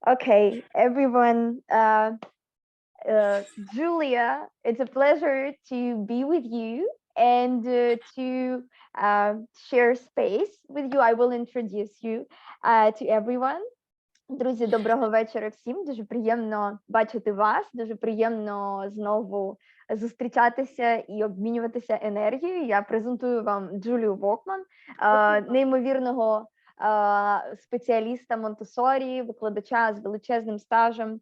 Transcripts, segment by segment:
Okay, everyone. Julia, it's a pleasure to be with you and to share space with you. I will introduce you to everyone. Друзі, доброго вечора всім. Дуже приємно бачити вас, дуже приємно знову зустрічатися і обмінюватися енергією. Я презентую вам Джулію Волкман, неймовірного спеціаліста Монтессорі, викладача з величезним стажем,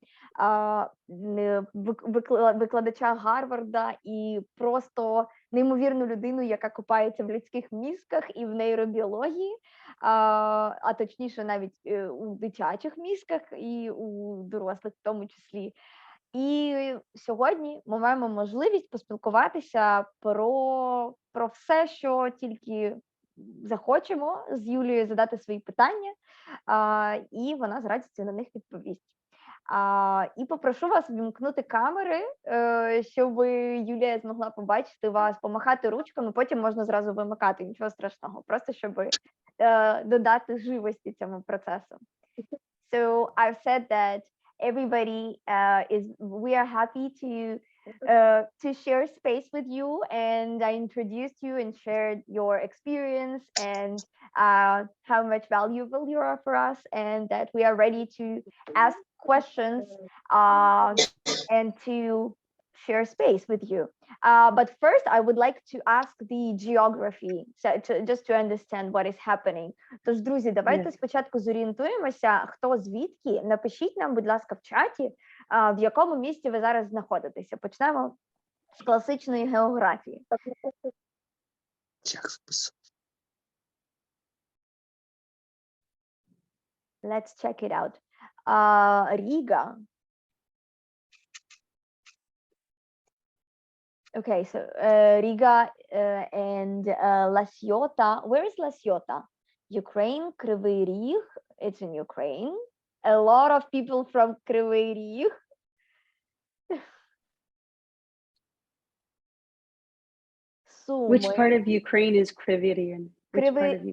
викладача Гарварда і просто неймовірну людину, яка копається в людських мізках і в нейробіології, а точніше навіть у дитячих мізках і у дорослих в тому числі. І сьогодні ми маємо можливість поспілкуватися про все, що тільки захочемо з Юлією задати свої питання, і вона з радістю на них відповість. І попрошу вас вімкнути камери, щоб Юлія змогла побачити вас, помахати ручками, потім можна зразу вимикати, нічого страшного, просто щоб додати живості цьому процесу. So I've said that everybody we are happy to share space with you, and I introduced you and shared your experience and how much valuable you are for us, and that we are ready to ask questions and to share space with you. But first, I would like to ask the geography, just to understand what is happening. Тож, друзі, давайте спочатку зорієнтуємося, хто звідки. Напишіть нам, будь ласка, в чаті, в якому місці ви зараз знаходитеся. Почнемо з класичної географії. Let's check it out. Riga. Okay, so Riga and La Ciotta. Where is La Ciotta? Ukraine, Kryvyi Rih. It's in Ukraine. A lot of people from Kryvyi Rih. Which part of Ukraine is Kryvyi Rih?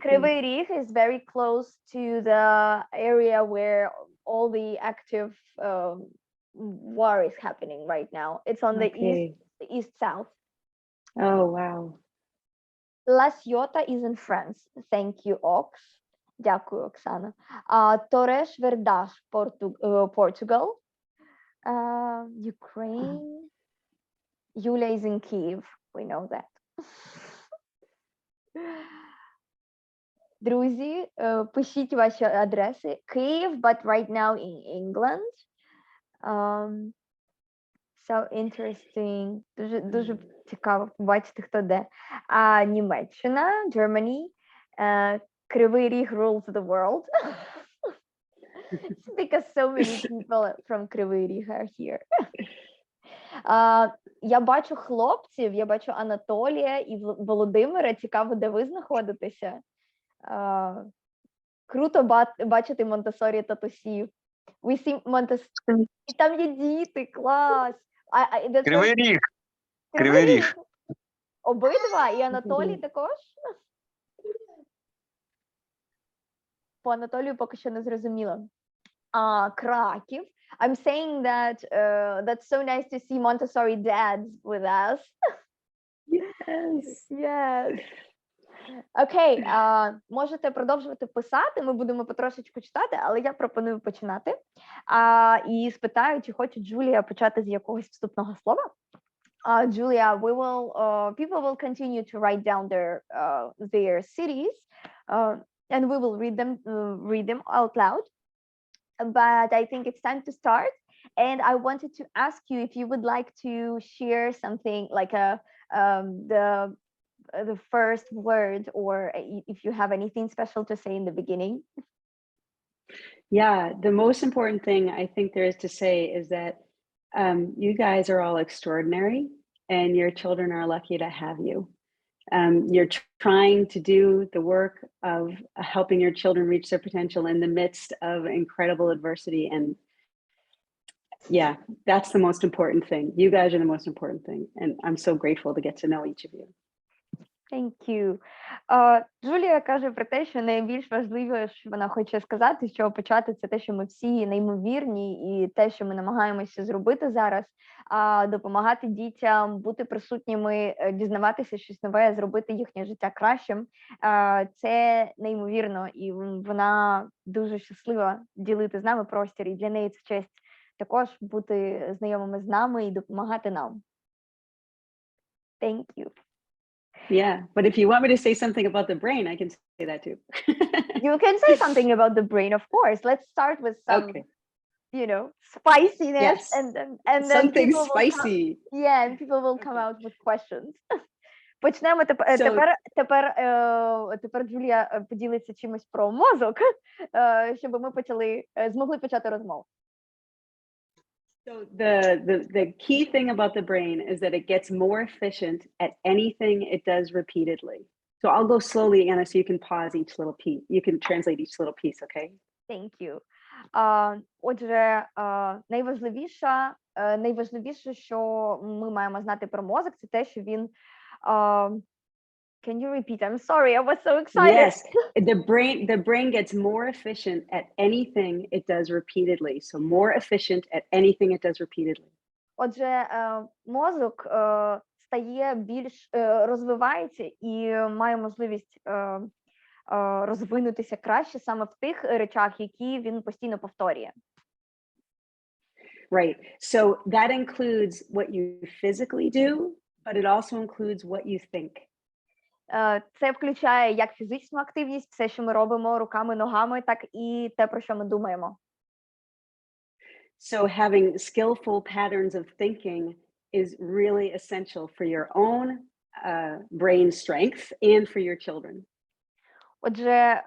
Kryvyi Rih is very close to the area where all the active war is happening right now. It's on the east-south. Oh, wow. La Ciotta is in France. Thank you, Ox. Дякую, Оксана. Torres Vedras, Portugal. Ukraine. Yulia is in Kyiv. We know that. Друзі, пишіть ваші адреси. Kyiv, but right now in England. So interesting. Дуже цікаво побачити, хто де. Німеччина, Germany. Kryvyi Rih rules the world. It's because so many people from Kryvyi Rih are here. Я бачу хлопців, я бачу Анатолія і Володимира. Цікаво, де ви знаходитеся. Круто бачити Монтессорі татусів. We see Монтессорі. І там є діти, клас. Кривий Ріг. Кривий Ріг. Обидва? І Анатолій також? По Анатолію поки що не зрозуміло. Краків. I'm saying that that's so nice to see Montessori dads with us. Yes. Окей, можете продовжувати писати, ми будемо потрошечку читати, але я пропоную починати. І спитаю, чи хоче Джулія почати з якогось вступного слова. Julia, people will continue to write down their cities, and we will read them out loud. But I think it's time to start. And I wanted to ask you if you would like to share something like the first word, or if you have anything special to say in the beginning. Yeah, the most important thing I think there is to say is that you guys are all extraordinary, and your children are lucky to have you. You're trying to do the work of helping your children reach their potential in the midst of incredible adversity. And yeah, that's the most important thing. You guys are the most important thing. And I'm so grateful to get to know each of you. Thank you. Джулія каже про те, що найбільш важливе, що вона хоче сказати, що почати це те, що ми всі неймовірні, і те, що ми намагаємося зробити зараз, допомагати дітям бути присутніми, дізнаватися щось нове, зробити їхнє життя кращим. Це неймовірно, і вона дуже щаслива ділити з нами простір, і для неї це честь також бути знайомими з нами і допомагати нам. Thank you. Yeah, but if you want me to say something about the brain, I can say that too. You can say something about the brain, of course. Let's start with some, Okay. Spiciness, Yes. and then Something people will spicy. and people will come out with questions. Почнемо тепер Джулія поділиться чимось про мозок, щоб ми змогли почати розмову. So the key thing about the brain is that it gets more efficient at anything it does repeatedly. So I'll go slowly, Anna, so you can pause each little piece. You can translate each little piece, okay? Thank you. Отже, найважливіше, що ми маємо знати про мозок, це те, що він... Can you repeat? I'm sorry, I was so excited. Yes, the brain gets more efficient at anything it does repeatedly. So more efficient at anything it does repeatedly. Отже, мозок стає більш розвивається і має можливість розвинутися краще саме в тих речах, які він постійно повторює. Right. So that includes what you physically do, but it also includes what you think. Це включає як фізичну активність, все, що ми робимо руками, ногами, так і те, про що ми думаємо. So having skillful patterns of thinking is really essential for your own brain strength and for your children. Отже,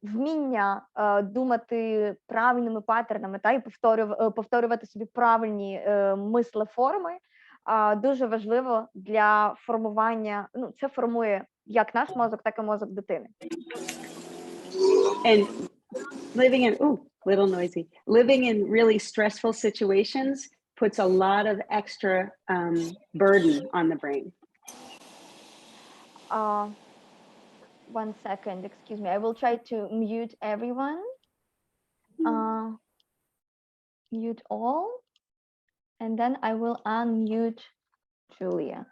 вміння думати правильними паттернами і повторювати собі правильні мислеформи дуже важливо для формування, це формує як наш мозок, так і мозок дитини. And living in really stressful situations puts a lot of extra burden on the brain. One second, excuse me. I will try to mute everyone. Mute all. And then I will unmute Julia.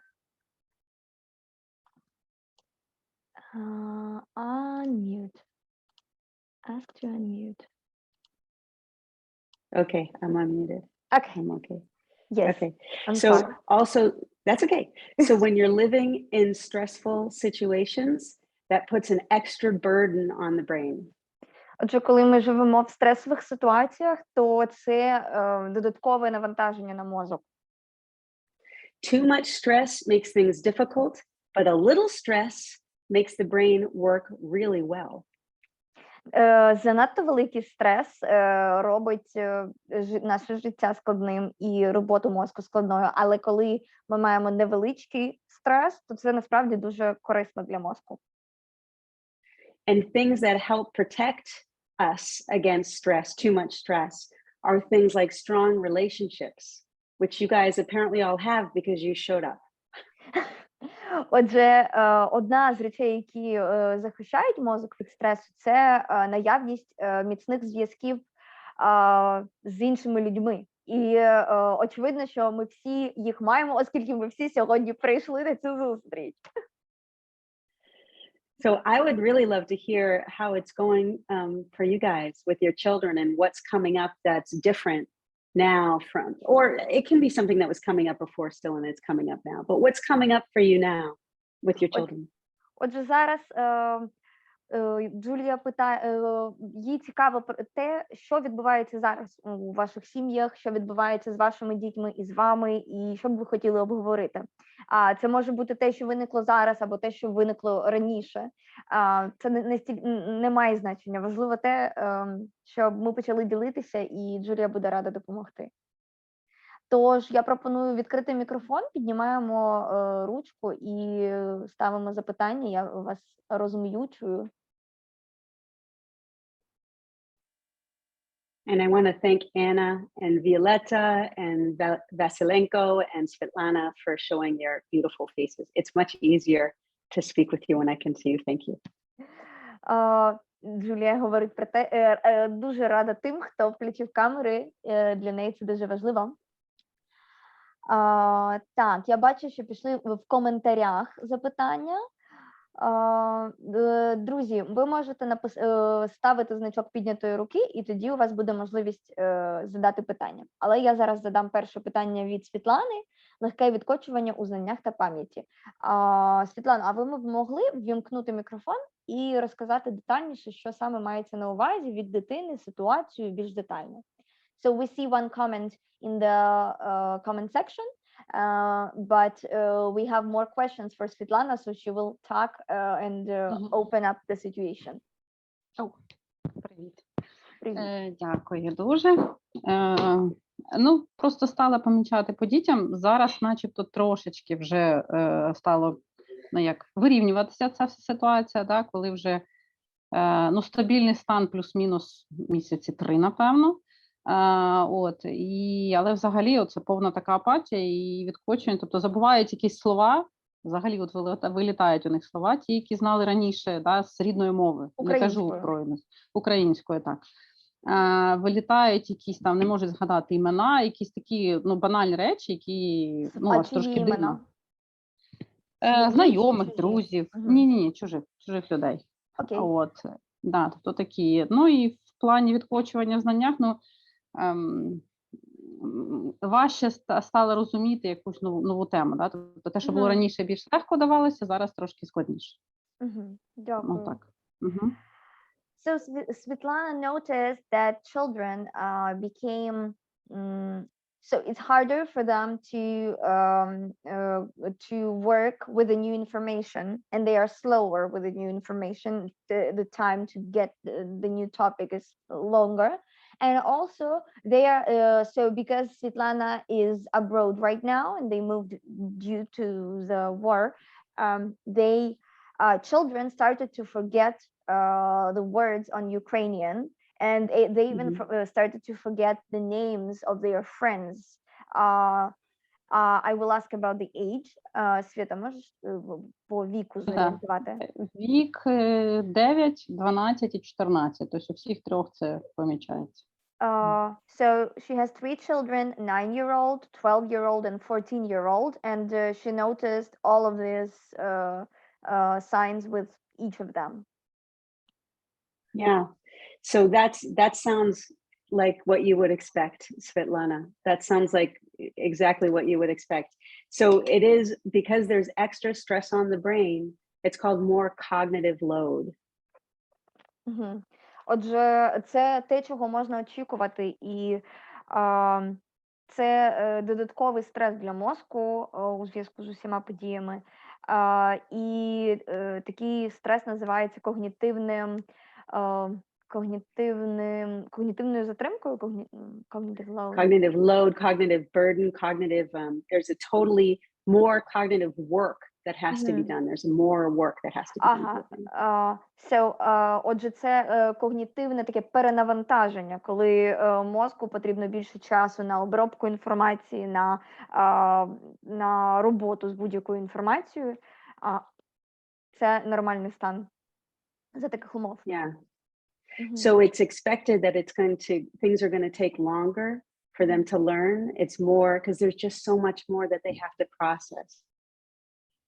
Unmute. Ask to unmute. Okay, I'm unmuted. Okay. I'm okay. Yes. Okay. I'm So sorry. also, that's okay. So when you're living in stressful situations, that puts an extra burden on the brain. Отже, коли ми живемо в стресових ситуаціях, то це додаткове навантаження на мозок. Too much stress makes things difficult, but a little stress makes the brain work really well. Занадто великий стрес робить наше життя складним і роботу мозку складною, але коли ми маємо невеличкий стрес, то це насправді дуже корисно для мозку. And things that help protect us against stress, too much stress, are things like strong relationships, which you guys apparently all have because you showed up. Отже, одна з речей, які захищають мозок від стресу, це наявність міцних зв'язків з іншими людьми. І очевидно, що ми всі їх маємо, оскільки ми всі сьогодні прийшли на цю зустріч. So I would really love to hear how it's going for you guys with your children and what's coming up that's different now from, or it can be something that was coming up before still and it's coming up now, but what's coming up for you now with your children? Отже, зараз Джулія питає, їй цікаво про те, що відбувається зараз у ваших сім'ях, що відбувається з вашими дітьми і з вами, і що б ви хотіли обговорити. Це може бути те, що виникло зараз, або те, що виникло раніше. Це не має значення. Важливо те, щоб ми почали ділитися, і Джулія буде рада допомогти. Тож я пропоную відкрити мікрофон, піднімаємо ручку і ставимо запитання. Я вас розумію, чую. And I want to thank Anna and Violetta and Vasilenko and Svetlana for showing your beautiful faces. It's much easier to speak with you when I can see you. Thank you. Джулія говорить про те, дуже рада тим, хто включив камери, для неї це дуже важливо. Так, я бачу, що пішли в коментарях запитання. Друзі, ви можете ставити значок піднятої руки, і тоді у вас буде можливість задати питання. Але я зараз задам перше питання від Світлани. Легке відкочування у знаннях та пам'яті. Світлана, а ви могли ввімкнути мікрофон і розказати детальніше, що саме мається на увазі від дитини, ситуацію більш детально? So we see one comment in the comment section, but we have more questions for Svetlana, so she will talk and open up the situation. Привіт. Дякую дуже. Ну, просто стала помічати по дітям. Зараз начебто трошечки вже стало вирівнюватися ця ситуація, да, коли вже стабільний стан плюс-мінус місяці 3, напевно. Але взагалі це повна така апатія і відкочування, тобто забувають якісь слова, взагалі вилітають у них слова, ті, які знали раніше, да, з рідної мови, не кажу про українською, так. Вилітають якісь там, не можуть згадати імена, якісь такі банальні речі, які аж трошки дивно. Знайомих, друзів, ні, чужих людей. Да, тобто такі. Ну і в плані відкочування в знаннях, важче стало розуміти якусь нову тему. Да? Тобто те, що було раніше більш легко давалося, зараз трошки складніше. Дякую. Так. So Svetlana noticed that children became, so it's harder for them to work with the new information, and they are slower with the new information. The time to get the new topic is longer. And also they are, so because Svetlana is abroad right now and they moved due to the war, children started to forget the words on Ukrainian, and they even started to forget the names of their friends. I will ask about the age. Свята, можеш по віку зорієнтувати? Вік 9, 12 і 14. Тобто у всіх трьох це помічається. So she has 3 children, 9-year-old, 12-year-old, and 14-year-old, and she noticed all of these signs with each of them. Yeah, so that sounds like what you would expect, Svetlana. That sounds like exactly what you would expect. So it is, because there's extra stress on the brain, it's called more cognitive load. Отже, це те, чого можна очікувати, і це додатковий стрес для мозку у зв'язку з усіма подіями. І такий стрес називається когнітивною затримкою, cognitive load. Cognitive load, cognitive burden, there's a totally more cognitive work that has to be done. There's more work that has to be done. Отже, це когнітивне таке перенавантаження, коли мозку потрібно більше часу на обробку інформації, на роботу з будь-якою інформацією. Це нормальний стан за таких умов. Yeah. So it's expected that things are going to take longer for them to learn. It's more because there's just so much more that they have to process.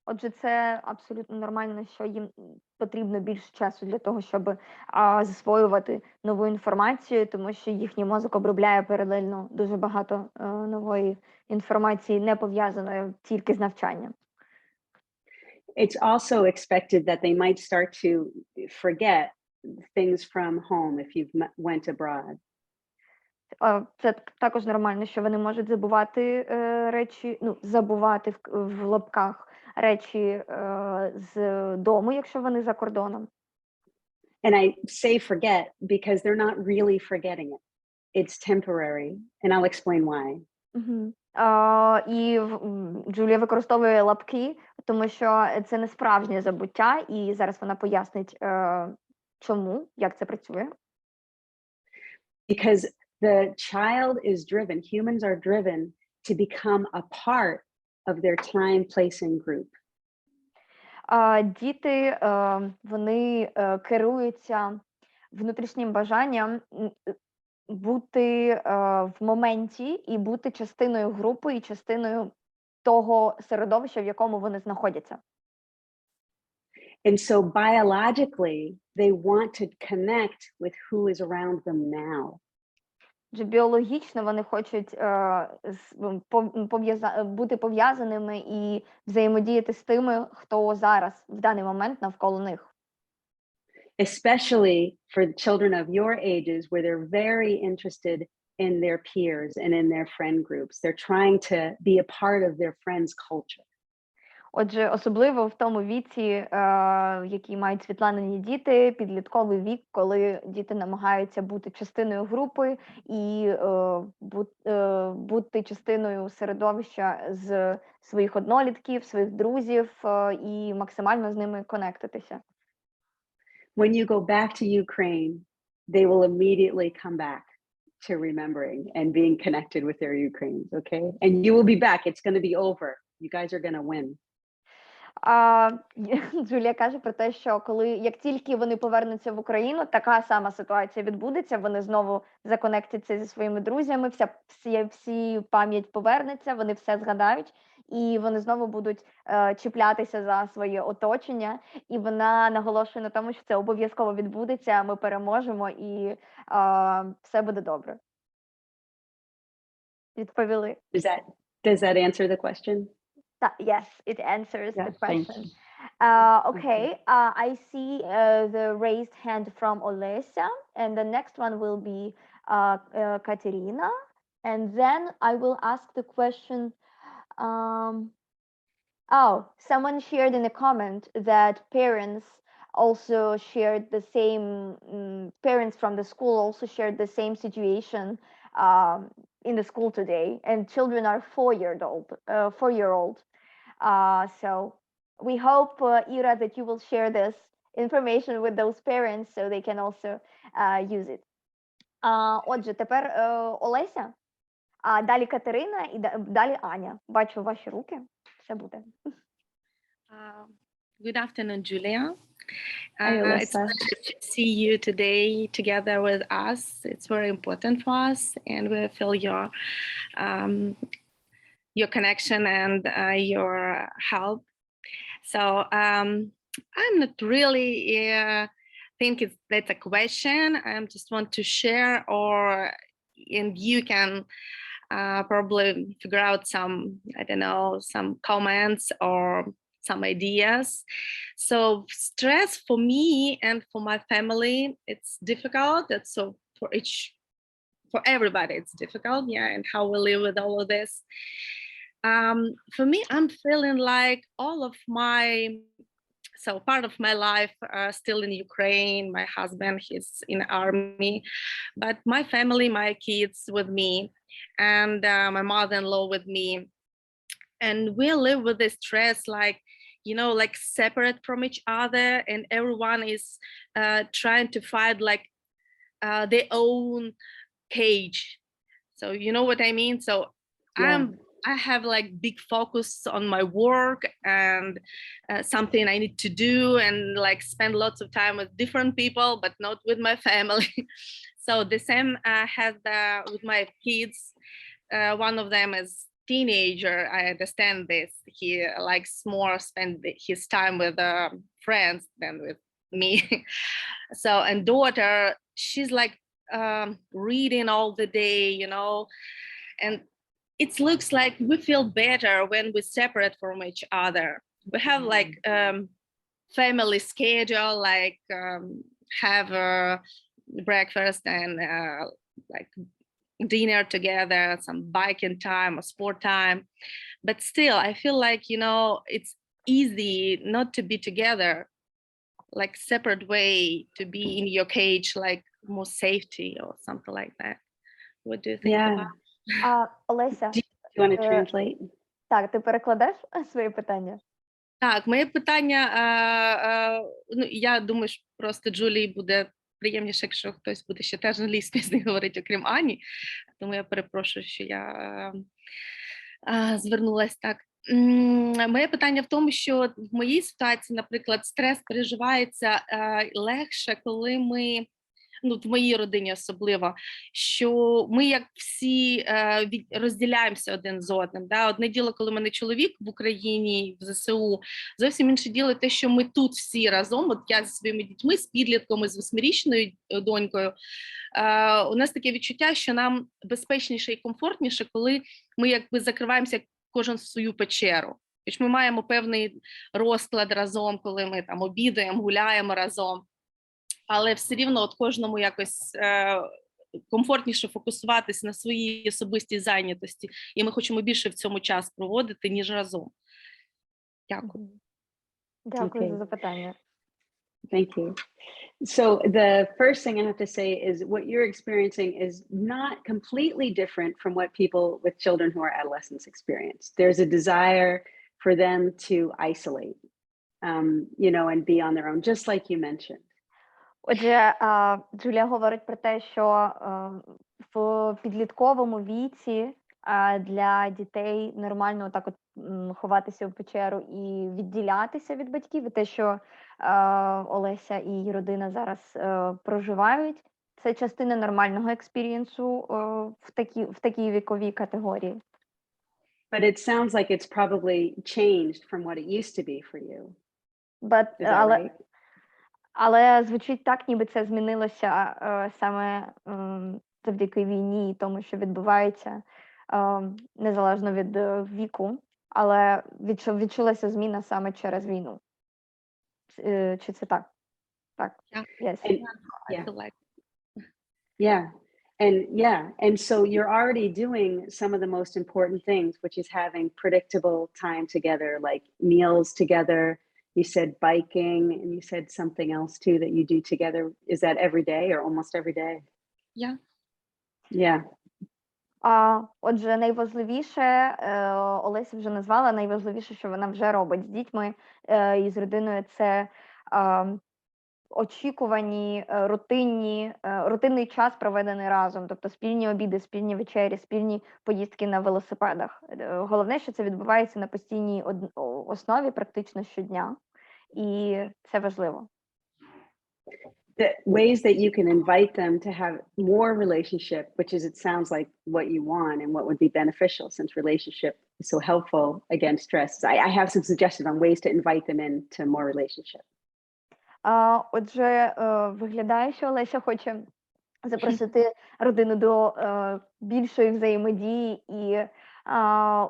Отже, це абсолютно нормально, що їм потрібно більше часу для того, щоб засвоювати нову інформацію, тому що їхній мозок обробляє паралельно дуже багато нової інформації, не пов'язаної тільки з навчанням. It's also expected that they might start to forget things from home if you went abroad. Це також нормально, що вони можуть забувати речі, забувати в лапках речі з дому, якщо вони за кордоном. And I say forget because they're not really forgetting it. It's temporary, and I'll explain why. І Джулія використовує лапки, тому що це не справжнє забуття, і зараз вона пояснить, чому, як це працює. Because the child is driven, humans are driven to become a part of their time, place, and group. Діти, вони керуються внутрішнім бажанням бути в моменті і бути частиною групи і частиною того середовища, в якому вони знаходяться. And so biologically, they want to connect with who is around them now. Вже біологічно вони хочуть бути пов'язаними і взаємодіяти з тими, хто зараз, в даний момент, навколо них. Especially for children of your ages, where they're very interested in their peers and in their friend groups. They're trying to be a part of their friends' culture. Отже, особливо в тому віці, який мають Світланині діти, підлітковий вік, коли діти намагаються бути частиною групи і бути частиною середовища з своїх однолітків, своїх друзів і максимально з ними конектитися. When you go back to Ukraine, they will immediately come back to remembering and being connected with their Ukrainians, okay? And you will be back. It's going to be over. You guys are going to win. Джулія каже про те, що як тільки вони повернуться в Україну, така сама ситуація відбудеться, вони знову законектяться зі своїми друзями, всі пам'ять повернеться, вони все згадають, і вони знову будуть чіплятися за своє оточення, і вона наголошує на тому, що це обов'язково відбудеться, ми переможемо, і все буде добре. Відповіли. Does that answer the question? Yes, it answers the question. Okay, I see the raised hand from Olesya, and the next one will be Katerina, and then I will ask the question. Someone shared in a comment that parents also shared the same, parents from the school also shared the same situation in the school today, and children are 4-year-old. So we hope, Ira, that you will share this information with those parents so they can also use it. Отже, тепер Олеся, а далі Катерина і далі Аня. Бачу ваші руки. Все буде. Good afternoon, Julia. It's nice to see you today together with us. It's very important for us, and we feel your connection and your help. So I'm not really think that's a question. I just want to share, and you can probably figure out some, I don't know, some comments or some ideas. So stress for me and for my family, it's difficult. That's so for everybody, it's difficult, and how we live with all of this. For me, I'm feeling like all of part of my life still in Ukraine. My husband, he's in the army, but my family, my kids with me, and my mother-in-law with me. And we live with this stress, like separate from each other, and everyone is trying to find their own cage. So you know what I mean? So I have big focus on my work and something I need to do, and spend lots of time with different people, but not with my family. So the same has with my kids. One of them is teenager. I understand this. He likes more spend his time with friends than with me. So, and daughter, she's reading all the day, and it looks like we feel better when we separate from each other. We have family schedule, have breakfast and dinner together, some biking time or sport time. But still, I feel it's easy not to be together, separate way to be in your cage, more safety or something like that. What do you think about? Олеся, Do you want to translate? Так, ти перекладеш своє питання? Так, моє питання, я думаю, що просто Джулії буде приємніше, якщо хтось буде ще теж англійською з них говорити, окрім Ані. Тому я перепрошую, що я звернулася так. Моє питання в тому, що в моїй ситуації, наприклад, стрес переживається легше, коли ми, в моїй родині особливо, що ми як всі розділяємося один з одним. Да? Одне діло, коли в мене чоловік в Україні, в ЗСУ, зовсім інше діло те, що ми тут всі разом, от я зі своїми дітьми, з підлітком, з 8-річною донькою, у нас таке відчуття, що нам безпечніше і комфортніше, коли ми якби закриваємося кожен в свою печеру. Тобто ми маємо певний розклад разом, коли ми там обідаємо, гуляємо разом. Але все рівно от кожному якось комфортніше фокусуватись на своїй особистій зайнятості. І ми хочемо більше в цьому час проводити, ніж разом. Дякую. Дякую за запитання. Thank you. So the first thing I have to say is what you're experiencing is not completely different from what people with children who are adolescents experience. There's a desire for them to isolate, and be on their own, just like you mentioned. Отже, Джулія говорить про те, що в підлітковому віці для дітей нормально так от ховатися в печеру і відділятися від батьків. І те, що Олеся і її родина зараз проживають, це частина нормального експірієнсу в такій віковій категорії. But it sounds like it's probably changed from what it used to be for you. Is that right? Але звучить так, ніби це змінилося саме завдяки війні і тому, що відбувається незалежно від віку, але відчулася зміна саме через війну. Чи це так? Так. Yes. And so you're already doing some of the most important things, which is having predictable time together, like meals together. You said biking, and you said something else too that you do together. Is that every day or almost every day? Yeah. Yeah. Отже, найважливіше, Олеся вже назвала, найважливіше, що вона вже робить з дітьми і з родиною, це очікувані, рутинний час проведений разом, тобто спільні обіди, спільні вечері, спільні поїздки на велосипедах. Головне, що це відбувається на постійній основі практично щодня, і це важливо. The ways that you can invite them to have more relationship, which is, it sounds like what you want and what would be beneficial, since relationship is so helpful against stress. I have some suggestions on ways to invite them into more relationship. Отже, виглядає, що Олеся хоче запросити родину до більшої взаємодії, і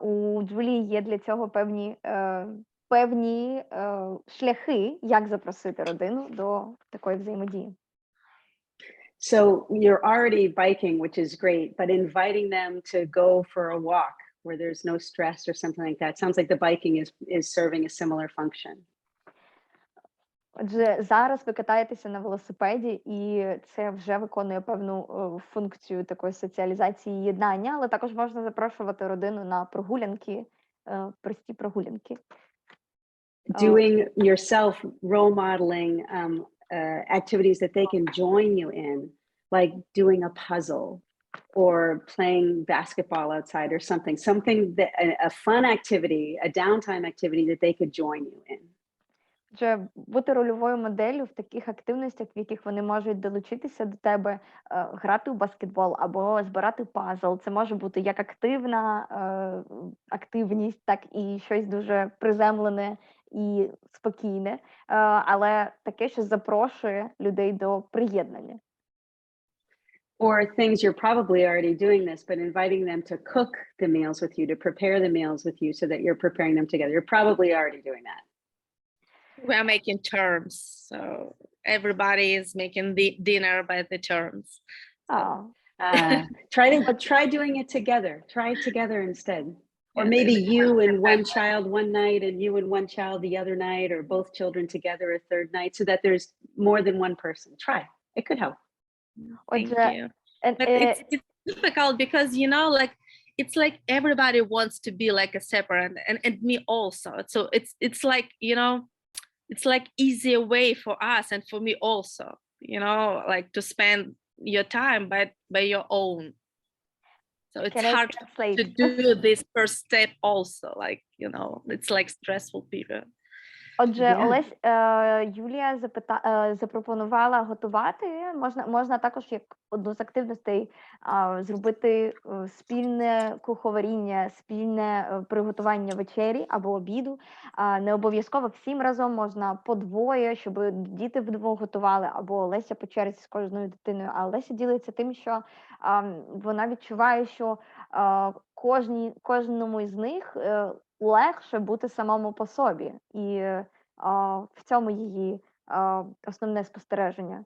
у Джулії є для цього певні шляхи, як запросити родину до такої взаємодії. So you're already biking, which is great, but inviting them to go for a walk where there's no stress or something like that. Sounds like the biking is serving a similar function. Отже, зараз ви катаєтеся на велосипеді, і це вже виконує певну функцію такої соціалізації і єднання, але також можна запрошувати родину на прогулянки, прості прогулянки. Doing yourself role modeling activities that they can join you in, like doing a puzzle or playing basketball outside or something that a fun activity, a downtime activity that they could join you in. Вже бути рольовою моделлю в таких активностях, в яких вони можуть долучитися до тебе, грати у баскетбол або збирати пазл. Це може бути як активна активність, так і щось дуже приземлене і спокійне, але таке, що запрошує людей до приєднання. Or things you're probably already doing this, but inviting them to cook the meals with you, to prepare the meals with you so that you're preparing them together. You're probably already doing that. We are making terms, so everybody is making the dinner by the terms. Try doing it together. Try it together instead. Or maybe you and one child one night and you and one child the other night, or both children together a third night, so that there's more than one person. Try. It could help. Thank you. But it's difficult because, like, it's like everybody wants to be like a separate, and me also. So it's like, it's like easier way for us and for me also. you know, like to spend your time by your own. So it's Can I hard to translate? do this first step also, like, you know, it's like stressful period. Отже, Yeah. Юлія запропонувала готувати. Можна також як одну з активностей зробити спільне куховаріння, спільне приготування вечері або обіду. Не обов'язково всім разом, можна подвоє, щоб діти вдвох готували, або Леся по черзі з кожною дитиною. А Леся ділиться тим, що вона відчуває, що кожному із них легше бути самому по собі. І в цьому її основне спостереження.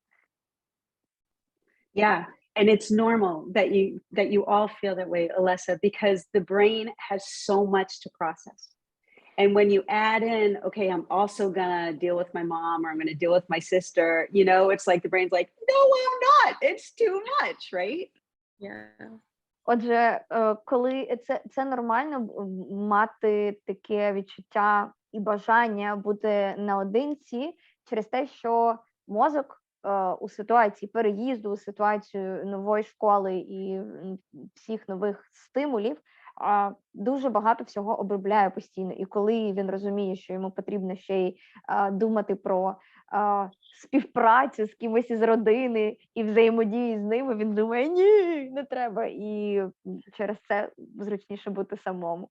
Yeah, and it's normal that you all feel that way, Alessa, because the brain has so much to process. And when you add in, okay, I'm also gonna deal with my mom, or I'm gonna deal with my sister, you know, it's like the brain's like, no, I'm not. It's too much, right? Yeah. Отже, коли це нормально мати таке відчуття і бажання бути наодинці через те, що мозок у ситуації переїзду, у ситуацію нової школи і всіх нових стимулів дуже багато всього обробляє постійно. І коли він розуміє, що йому потрібно ще й думати про співпрацю з кимось із родини і взаємодії з ними, він думає, ні, не треба. І через це зручніше бути самому.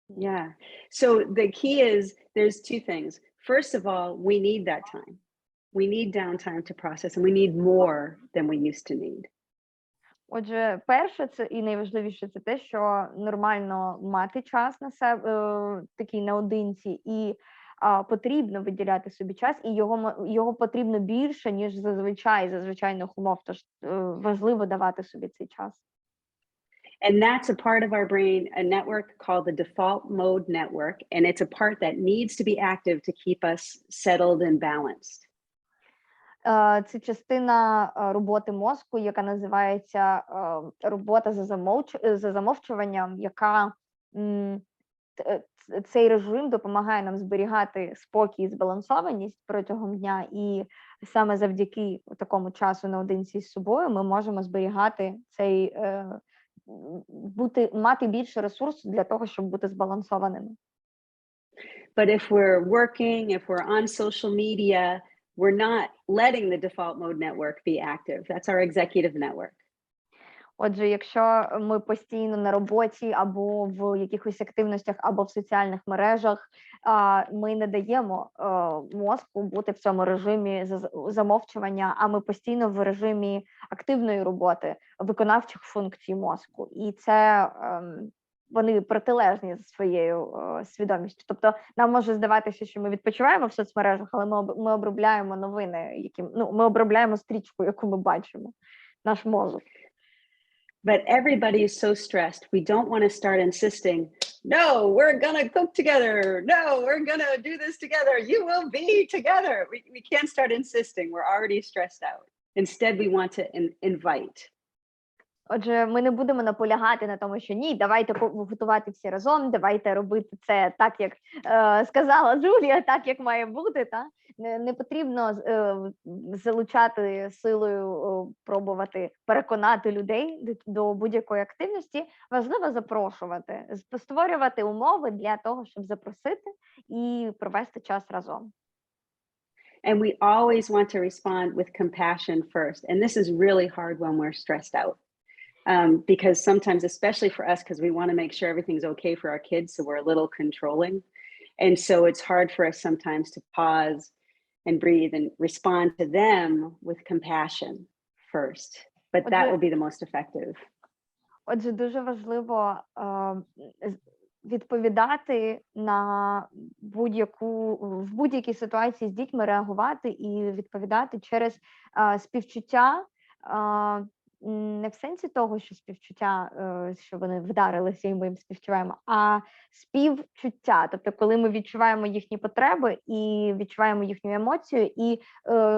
Yeah. So the key is there's two things. First of all, we need that time. We need downtime to process, and we need more than we used to need. Отже, перше, це і найважливіше, це те, що нормально мати час на себе, такий наодинці, і потрібно виділяти собі час, і його потрібно більше, ніж зазвичай, за звичайних умов, тож важливо давати собі цей час. And that's a part of our brain, a network called the default mode network, and it's a part that needs to be active to keep us settled and balanced. Це частина роботи мозку, яка називається робота за замовчуванням, яка цей режим допомагає нам зберігати спокій і збалансованість протягом дня, і саме завдяки такому часу наодинці з собою ми можемо зберігати цей, мати більше ресурсу для того, щоб бути збалансованими. But if we're working, if we're on social media, we're not letting the default mode network be active. That's our executive network. Отже, якщо ми постійно на роботі або в якихось активностях, або в соціальних мережах, ми не даємо мозку бути в цьому режимі замовчування, а ми постійно в режимі активної роботи, виконавчих функцій мозку. І це вони протилежні за своєю свідомістю. Тобто нам може здаватися, що ми відпочиваємо в соцмережах, але ми обробляємо новини, ми обробляємо стрічку, яку ми бачимо, наш мозок. But everybody is so stressed. We don't want to start insisting, no, we're going to cook together. No, we're going to do this together. You will be together. We can't start insisting. We're already stressed out. Instead, we want to invite. Отже, ми не будемо наполягати на тому, що ні, давайте готувати всі разом, давайте робити це так, як сказала Джулія, так, як має бути. Та? Не потрібно залучати силою, пробувати переконати людей до будь-якої активності. Важливо запрошувати, створювати умови для того, щоб запросити і провести час разом. And we always want to respond with compassion first. And this is really hard when we're stressed out. Because sometimes, especially for us, because we want to make sure everything's okay for our kids, so we're a little controlling. And so it's hard for us sometimes to pause and breathe and respond to them with compassion first. But that will be the most effective. Отже, дуже важливо відповідати на в будь-якій ситуації з дітьми, реагувати і відповідати через співчуття, не в сенсі того, що співчуття, що вони вдарилися і ми їм співчуваємо, а співчуття. Тобто, коли ми відчуваємо їхні потреби і відчуваємо їхню емоцію і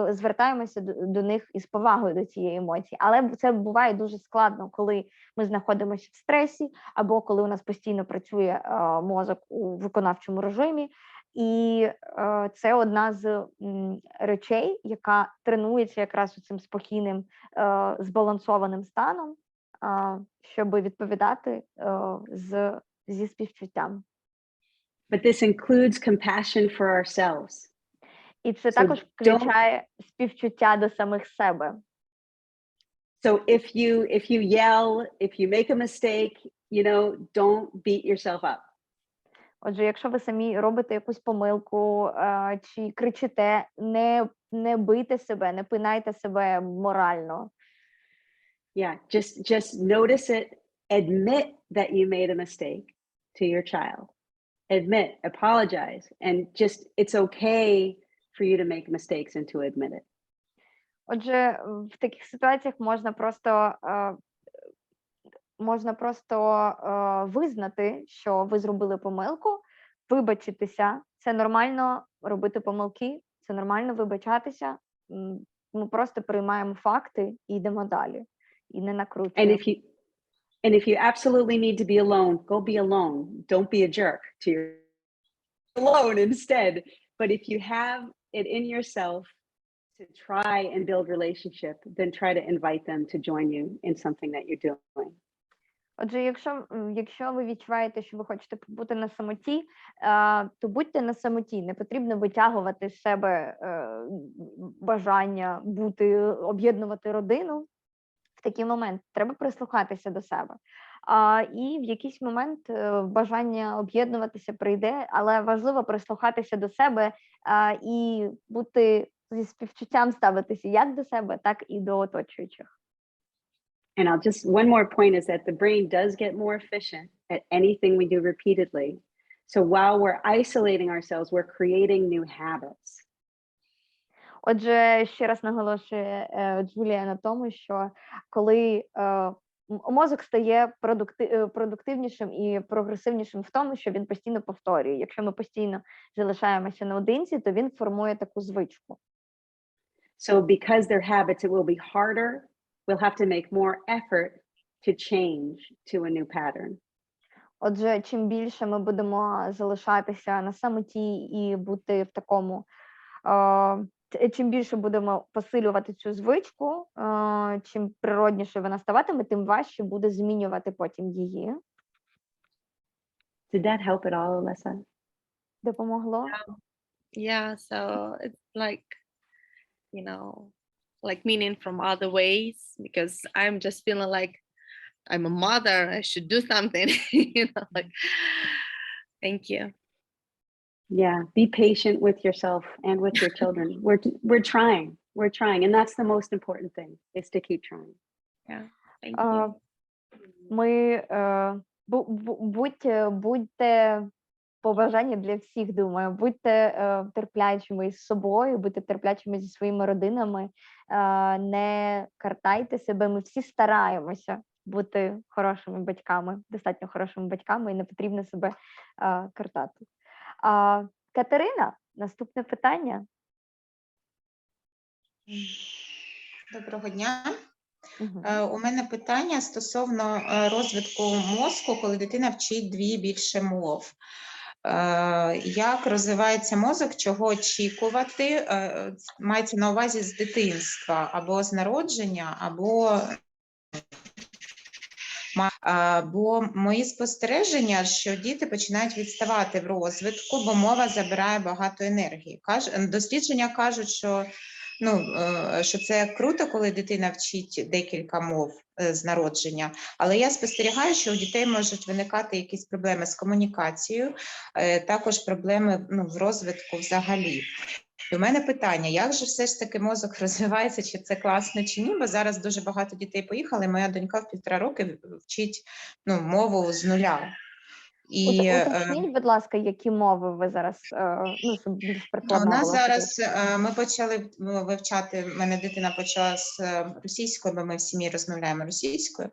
звертаємося до них із повагою до цієї емоції. Але це буває дуже складно, коли ми знаходимося в стресі або коли у нас постійно працює мозок у виконавчому режимі. І це одна з речей, яка тренується якраз цим спокійним, збалансованим станом, щоб відповідати зі співчуттям. But this includes compassion for ourselves. І це So також включає співчуття до самих себе. So if you yell, if you make a mistake, you know, don't beat yourself up. Отже, якщо ви самі робите якусь помилку чи кричите, не бийте себе, не пинайте себе морально. Yeah, just notice it, admit that you made a mistake to your child. Admit, apologize, and just it's okay for you to make mistakes and to admit it. Отже, в таких ситуаціях можна просто визнати, що ви зробили помилку, вибачитися. Це нормально робити помилки, це нормально вибачатися. Ми просто приймаємо факти і йдемо далі. І не накручуємо. And if you absolutely need to be alone, go be alone. Don't be a jerk to your alone instead. But if you have it in yourself to try and build relationship, then try to invite them to join you in something that you're doing. Отже, якщо ви відчуваєте, що ви хочете побути на самоті, то будьте на самоті. Не потрібно витягувати з себе бажання об'єднувати родину. В такий момент треба прислухатися до себе. І в якийсь момент бажання об'єднуватися прийде, але важливо прислухатися до себе і бути зі співчуттям ставитися як до себе, так і до оточуючих. And I'll just, one more point is that the brain does get more efficient at anything we do repeatedly. So while we're isolating ourselves, we're creating new habits. Отже, ще раз наголошує Джулія на тому, що коли мозок стає продуктивнішим і прогресивнішим в тому, що він постійно повторює. Якщо ми постійно залишаємося наодинці, то він формує таку звичку. So because they're habits, it will be harder. We'll have to make more effort to change to a new pattern. Отже, чим більше ми будемо залишатися на самоті і бути в такому, чим більше будемо посилювати цю звичку, чим природніше вона ставатиме, тим важче буде змінювати потім її. Did that help at all, Alessa? Допомогло? Yeah, so it's like, you know, like meaning from other ways, because I'm just feeling like I'm a mother, I should do something, you know, like, thank you. Yeah, be patient with yourself and with your children. We're trying, and that's the most important thing, is to keep trying. Yeah, thank you. Будьте побажання для всіх, думаю, будьте терплячими з собою, будьте терплячими зі своїми родинами, не картайте себе, ми всі стараємося бути хорошими батьками, достатньо хорошими батьками, і не потрібно себе картати. Катерина, наступне питання. Доброго дня. У мене питання стосовно розвитку мозку, коли дитина вчить більше мов. Як розвивається мозок, чого очікувати, мається на увазі з дитинства, або з народження, або мої спостереження, що діти починають відставати в розвитку, бо мова забирає багато енергії. Дослідження кажуть, що це круто, коли дитина вчить декілька мов з народження, але я спостерігаю, що у дітей можуть виникати якісь проблеми з комунікацією, також проблеми в розвитку взагалі. І у мене питання, як же все ж таки мозок розвивається, чи це класно, чи ні, бо зараз дуже багато дітей поїхали, моя донька в 1,5 роки вчить мову з нуля. Уточніть, будь ласка, які мови ви зараз, щоб більш прикладно було? У нас зараз, ми почали вивчати, в мене дитина почала з російською, бо ми в сім'ї розмовляємо російською,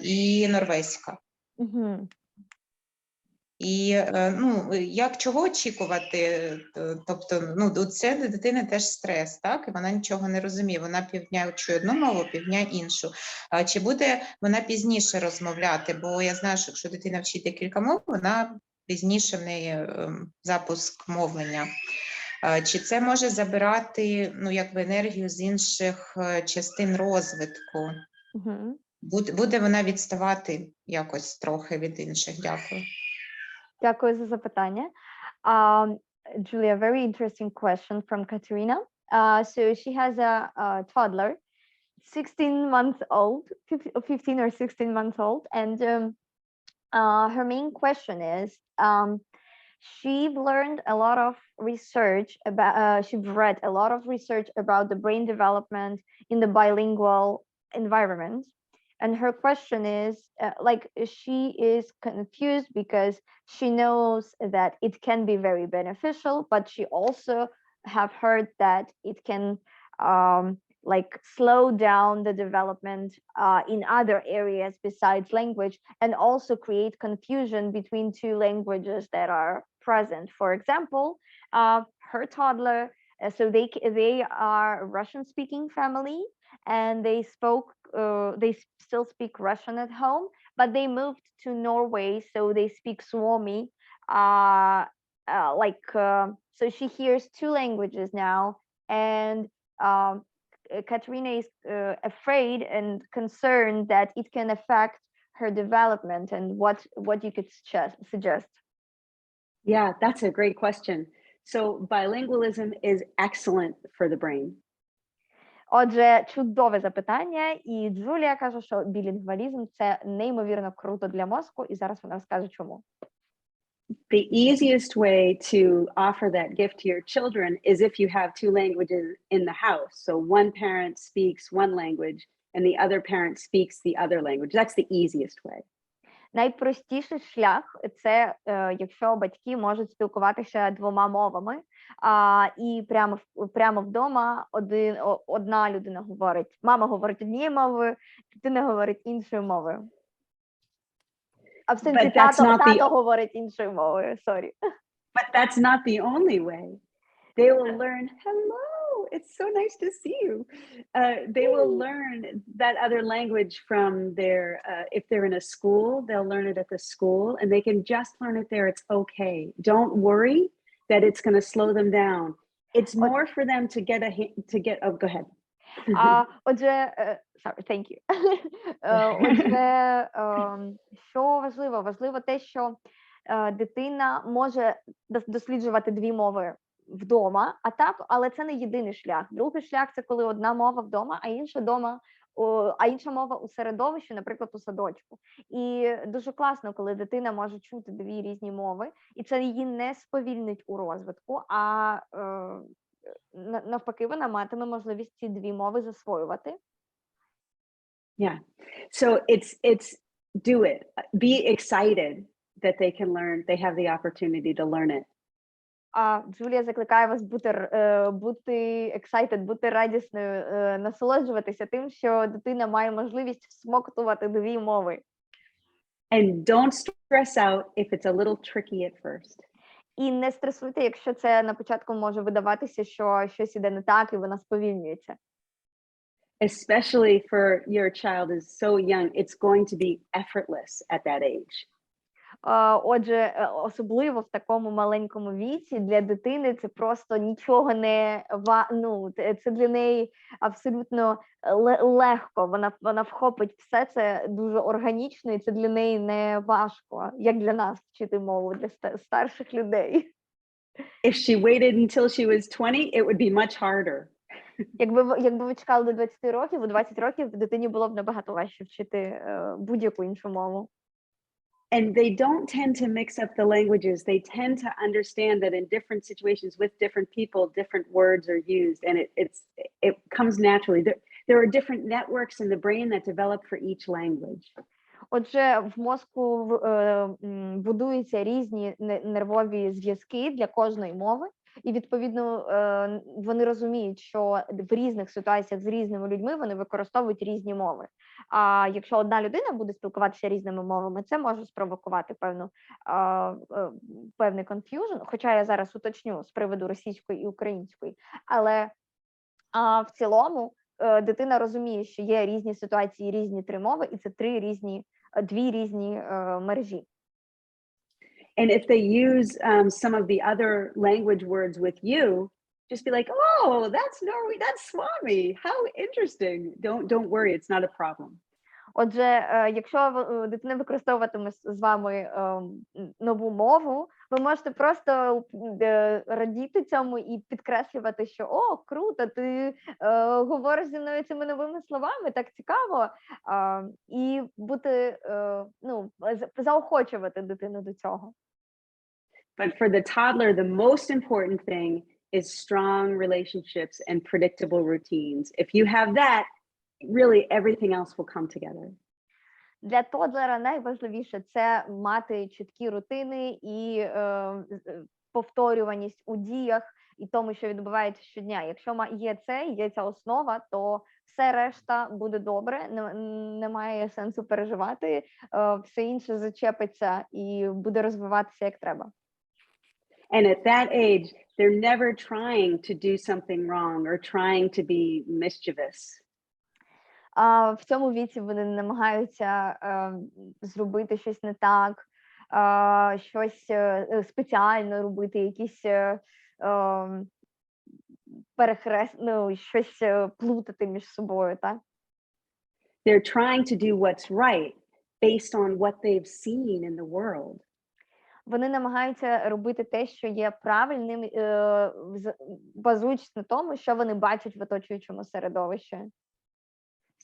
і норвезька. Угу. І як чого очікувати? Тобто, це для дитини теж стрес, так? І вона нічого не розуміє. Вона півдня чує одну мову, півдня іншу. Чи буде вона пізніше розмовляти? Бо я знаю, що якщо дитина вчить декілька мов, вона пізніше в неї запуск мовлення. Чи це може забирати, ну, якби енергію з інших частин розвитку? Мгм. Буде вона відставати якось трохи від інших? Дякую. Дякую за запитання. Julia, very interesting question from Katerina. So she has a toddler, 16 months old, 15 or 16 months old, and her main question is, she've learned a lot of research about, she've read a lot of research about the brain development in the bilingual environment. And her question is, like, she is confused because she knows that it can be very beneficial, but she also have heard that it can like slow down the development in other areas besides language, and also create confusion between two languages that are present. For example, her toddler, so they are a Russian-speaking family, and they still speak Russian at home, but they moved to Norway, so they speak Suomi. So she hears two languages now, and Katerina is afraid and concerned that it can affect her development, and what you could suggest. Yeah, that's a great question. So bilingualism is excellent for the brain. Отже, чудове запитання, і Джулія каже, що білінгвалізм – це неймовірно круто для мозку, і зараз вона розкаже, чому. The easiest way to offer that gift to your children is if you have two languages in the house. So one parent speaks one language and the other parent speaks the other language. That's the easiest way. Найпростіший шлях – це якщо батьки можуть спілкуватися двома мовами, і прямо вдома одна людина говорить, мама говорить однією мовою, дитина говорить іншою мовою. А в сенсі тато говорить іншою мовою, sorry. But that's not the only way. They will learn, hello, it's so nice to see you. They will learn that other language from their, if they're in a school, they'll learn it at the school, and they can just learn it there. It's okay. Don't worry that it's going to slow them down. It's more for them to get, oh, go ahead. Отже, sorry, thank you. Отже, що важливо? Важливо те, що дитина може досліджувати дві мови вдома, але це не єдиний шлях. Другий шлях – це коли одна мова вдома, а інша мова у середовищі, наприклад, у садочку. І дуже класно, коли дитина може чути дві різні мови, і це її не сповільнить у розвитку, а навпаки, вона матиме можливість ці дві мови засвоювати. Yeah. So it's do it. Be excited that they can learn, they have the opportunity to learn it. Джулія закликає вас бути excited, бути радісною, насолоджуватися тим, що дитина має можливість всмоктувати дві мови. And don't stress out if it's a little tricky at first. І не стресуйте, якщо це на початку може видаватися, що щось іде не так, і вона сповільнюється. Especially for your child is so young, it's going to be effortless at that age. Отже, особливо в такому маленькому віці для дитини це просто нічого не, це для неї абсолютно легко. Вона вхопить все це дуже органічно, і це для неї не важко, як для нас вчити мову, для старших людей. If she waited until she was 20, it would be much harder. Якби ви чекали до 20 років, у 20 років дитині було б набагато важче вчити будь-яку іншу мову. And they don't tend to mix up the languages. They tend to understand that in different situations with different people, different words are used, and it comes naturally. There are different networks in the brain that develop for each language. Отже, в мозку будуються різні нервові зв'язки для кожної мови, і відповідно вони розуміють, що в різних ситуаціях з різними людьми вони використовують різні мови. А якщо одна людина буде спілкуватися різними мовами, це може спровокувати певний confusion, хоча я зараз уточню з приводу російської і української. Але в цілому дитина розуміє, що є різні ситуації, різні три мови, і це дві різні мережі. And if they use some of the other language words with you, just be like, oh, that's Norway, that's Swami. How interesting. Don't worry, it's not a problem. Отже, якщо дитина використовуватиме з вами нову мову, ви можете просто радіти цьому і підкреслювати, що «О, круто, ти говориш зі мною цими новими словами, так цікаво», і бути, заохочувати дитину до цього. But for the toddler, the most important thing is strong relationships and predictable routines. If you have that, really everything else will come together. Для тодлера найважливіше – це мати чіткі рутини і повторюваність у діях і тому, що відбувається щодня. Якщо є ця основа, то все решта буде добре, немає сенсу переживати, все інше зачепиться і буде розвиватися як треба. And at that age, they're never trying to do something wrong or trying to be mischievous. В цьому віці вони намагаються зробити щось не так, щось спеціально робити, якісь щось плутати між собою, так? They're trying to do what's right based on what they've seen in the world. Вони намагаються робити те, що є правильним, базуючись на тому, що вони бачать в оточуючому середовищі.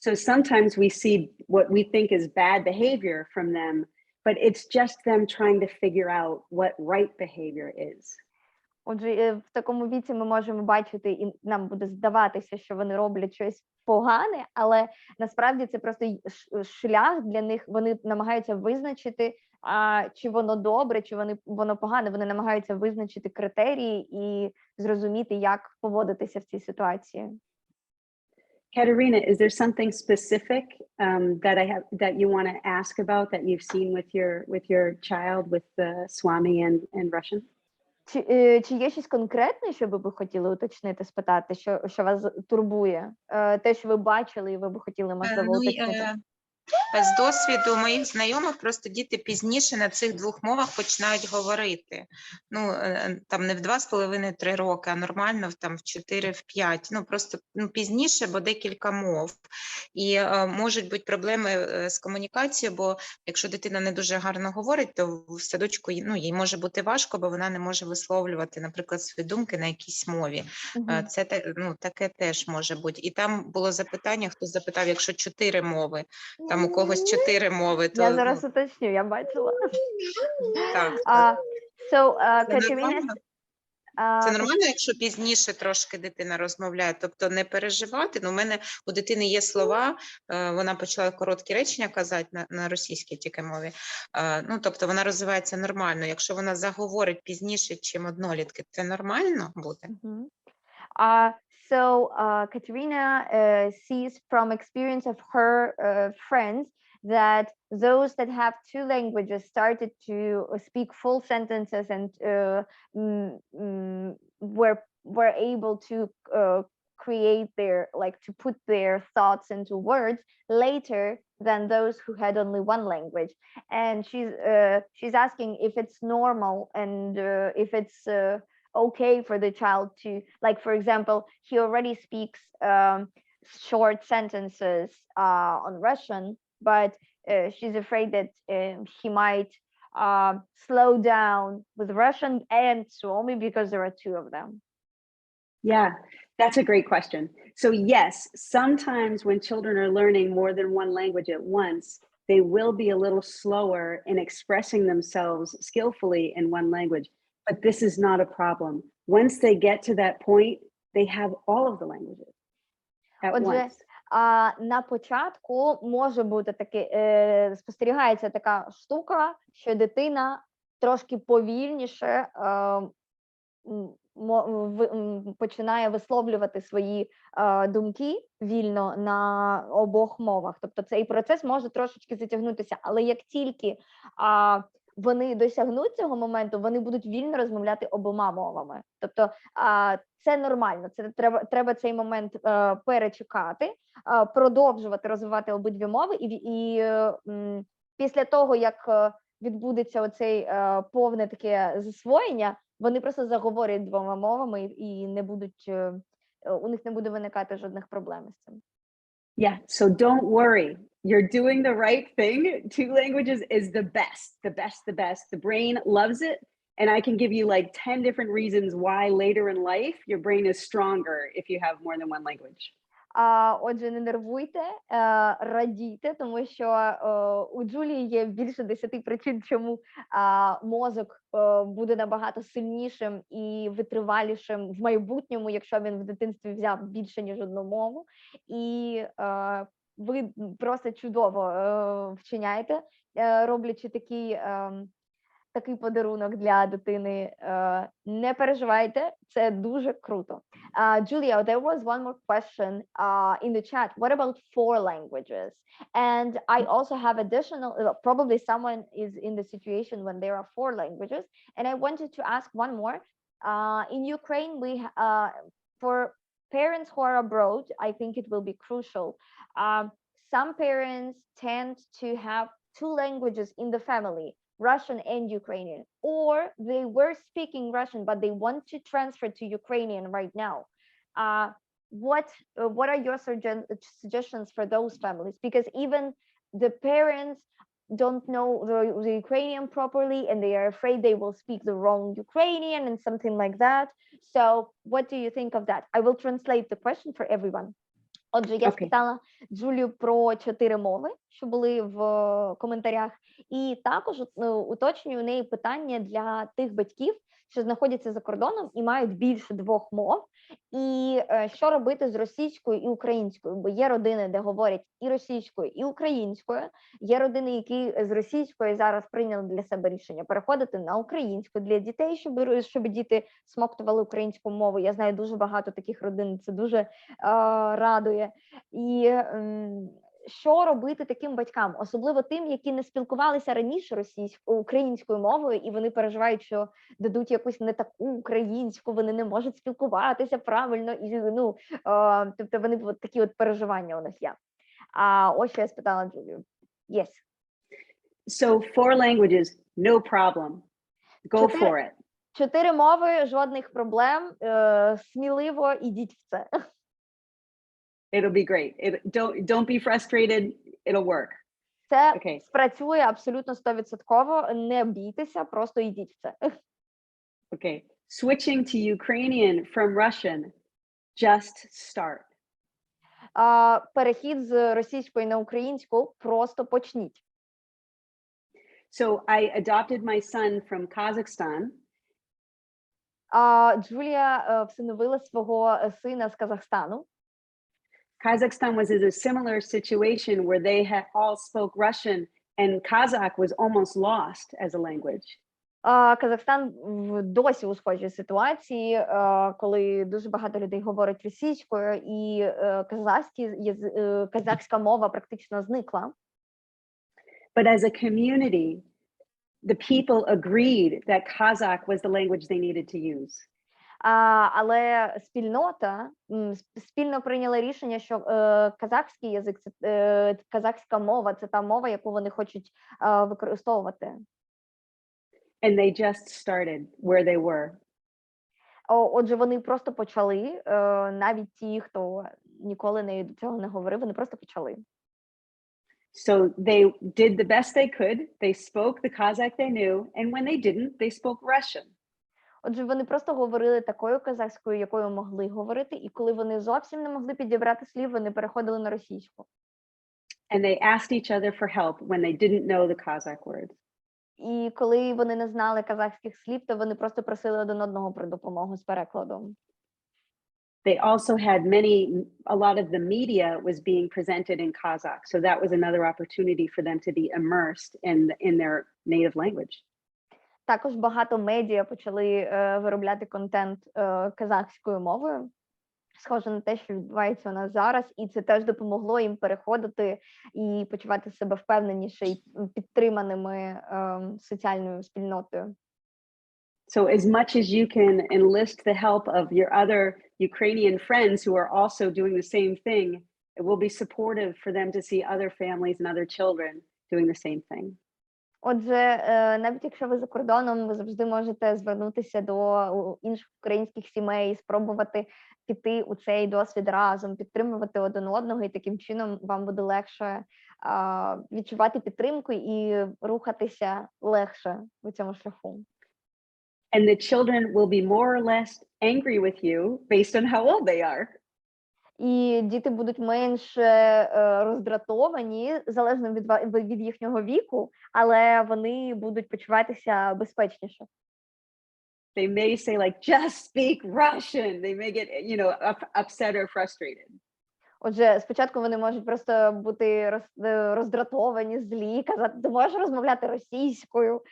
So sometimes we see what we think is bad behavior from them, but it's just them trying to figure out what right behavior is. Отже, в такому віці ми можемо бачити, і нам буде здаватися, що вони роблять щось погане, але насправді це просто шлях для них, вони намагаються визначити, чи воно добре, чи воно погане, вони намагаються визначити критерії і зрозуміти, як поводитися в цій ситуації. Katerina, is there something specific that you want to ask about that you've seen with your child with the Swami and Russian? Чи є щось конкретне, що ви б хотіли уточнити, спитати, що вас турбує? Те, що ви бачили, і ви б хотіли, можливо, уточнити? З досвіду моїх знайомих просто діти пізніше на цих двох мовах починають говорити. Там не в 2,5-3 роки, а нормально там в 4-5. Просто пізніше, бо декілька мов. І можуть бути проблеми з комунікацією, бо якщо дитина не дуже гарно говорить, то в садочку їй може бути важко, бо вона не може висловлювати, наприклад, свої думки на якійсь мові. Це таке теж може бути. І там було запитання, хтось запитав, якщо 4 мови, там у когось 4 мови, то... Я зараз уточню, я бачила. Так. Катерина... Це нормально, якщо пізніше трошки дитина розмовляє, тобто не переживати. У дитини є слова, вона почала короткі речення казати на російській тільки мові, тобто вона розвивається нормально. Якщо вона заговорить пізніше, чим однолітки, це нормально буде? So Katerina sees from experience of her friends that those that have 2 languages started to speak full sentences and were able to create to put their thoughts into words later than those who had only 1 language. And she's asking if it's normal and if it's okay for the child to, for example, he already speaks short sentences on Russian, but she's afraid that he might slow down with Russian and Suomi because there are 2 of them. Yeah, that's a great question. So yes, sometimes when children are learning more than 1 language at once, they will be a little slower in expressing themselves skillfully in 1 language. But this is not a problem. Once they get to that point, they have all of the languages at once. На початку може бути спостерігається така штука, що дитина трошки повільніше починає висловлювати свої думки вільно на обох мовах. Тобто цей процес може трошечки затягнутися, але як тільки вони досягнуть цього моменту, вони будуть вільно розмовляти обома мовами. Тобто це нормально, це треба цей момент перечекати, продовжувати розвивати обидві мови, і після того, як відбудеться оцей повне таке засвоєння, вони просто заговорять двома мовами і не будуть, у них не буде виникати жодних проблем з цим. Yeah, so don't worry. You're doing the right thing. 2 languages is the best, the best, the best. The brain loves it. And I can give you like 10 different reasons why later in life your brain is stronger if you have more than 1 language. Отже, не нервуйте, радійте, тому що у Джулії є більше 10 причин, чому мозок буде набагато сильнішим і витривалішим в майбутньому, якщо він в дитинстві взяв більше, ніж одну мову. І ви просто чудово вчиняєте, роблячи такий подарунок для дитини. Не переживайте, це дуже круто. Julia, there was one more question in the chat. What about 4 languages? And I also have additional, probably someone is in the situation when there are 4 languages. And I wanted to ask one more. In Ukraine, for parents who are abroad, I think it will be crucial. Some parents tend to have 2 languages in the family, Russian and Ukrainian, or they were speaking Russian, but they want to transfer to Ukrainian right now. What are your suggestions for those families? Because even the parents don't know the Ukrainian properly, and they are afraid they will speak the wrong Ukrainian and something like that. So what do you think of that? I will translate the question for everyone. Отже, я спитала Джулію про 4 мови, що були в коментарях, і також уточнюю у неї питання для тих батьків, що знаходяться за кордоном і мають більше 2 мов, і що робити з російською і українською, бо є родини, де говорять і російською, і українською, є родини, які з російської зараз прийняли для себе рішення переходити на українську для дітей, щоб діти смоктували українську мову. Я знаю дуже багато таких родин, це дуже радує. І що робити таким батькам, особливо тим, які не спілкувалися раніше українською мовою, і вони переживають, що дадуть якусь не таку українську, вони не можуть спілкуватися правильно, і тобто вони такі переживання у них є. Ось що я спитала Джулію. Yes. So 4 languages, no problem. Go for it. 4 мови, жодних проблем. Сміливо ідіть в це. It'll be great. Don't be frustrated. It'll work. Це спрацює абсолютно 100%. Не бійтеся, просто йдіть в це. Okay. Switching to Ukrainian from Russian. Just start. Перехід з російської на українську просто почніть. So I adopted my son from Kazakhstan. Джулія всиновила свого сина з Казахстану. Kazakhstan was in a similar situation where they had all spoke Russian and Kazakh was almost lost as a language. Казахстан досі у схожій ситуації, коли дуже багато людей говорять російською, і казахська мова практично зникла. But as a community, the people agreed that Kazakh was the language they needed to use. Але спільнота спільно прийняла рішення, що казахський язик, казахська мова – це та мова, яку вони хочуть використовувати. And they just started where they were. Отже, вони просто почали, навіть ті, хто ніколи до цього не говорив, вони просто почали. So they did the best they could. They spoke the Kazakh they knew, and when they didn't, they spoke Russian. Отже, вони просто говорили такою казахською, якою могли говорити, і коли вони зовсім не могли підібрати слів, вони переходили на російську. And they asked each other for help when they didn't know the Kazakh words. І коли вони не знали казахських слів, то вони просто просили один одного про допомогу з перекладом. They also had a lot of the media was being presented in Kazakh, so that was another opportunity for them to be immersed in their native language. Також багато медіа почали виробляти контент казахською мовою, схоже на те, що відбувається у нас зараз, і це теж допомогло їм переходити і почувати себе впевненіше і підтриманими соціальною спільнотою. So as much as you can enlist the help of your other Ukrainian friends who are also doing the same thing, it will be supportive for them to see other families and other children doing the same thing. Отже, навіть якщо ви за кордоном, ви завжди можете звернутися до інших українських сімей, спробувати піти у цей досвід разом, підтримувати один одного, і таким чином вам буде легше відчувати підтримку і рухатися легше у цьому шляху. And the children will be more or less angry with you based on how old they are. І діти будуть менш роздратовані, залежно від їхнього віку, але вони будуть почуватися безпечніше. They may say like, just speak Russian. They may get, upset or frustrated. Отже, спочатку вони можуть просто бути роздратовані, злі, казати, ти можеш розмовляти російською,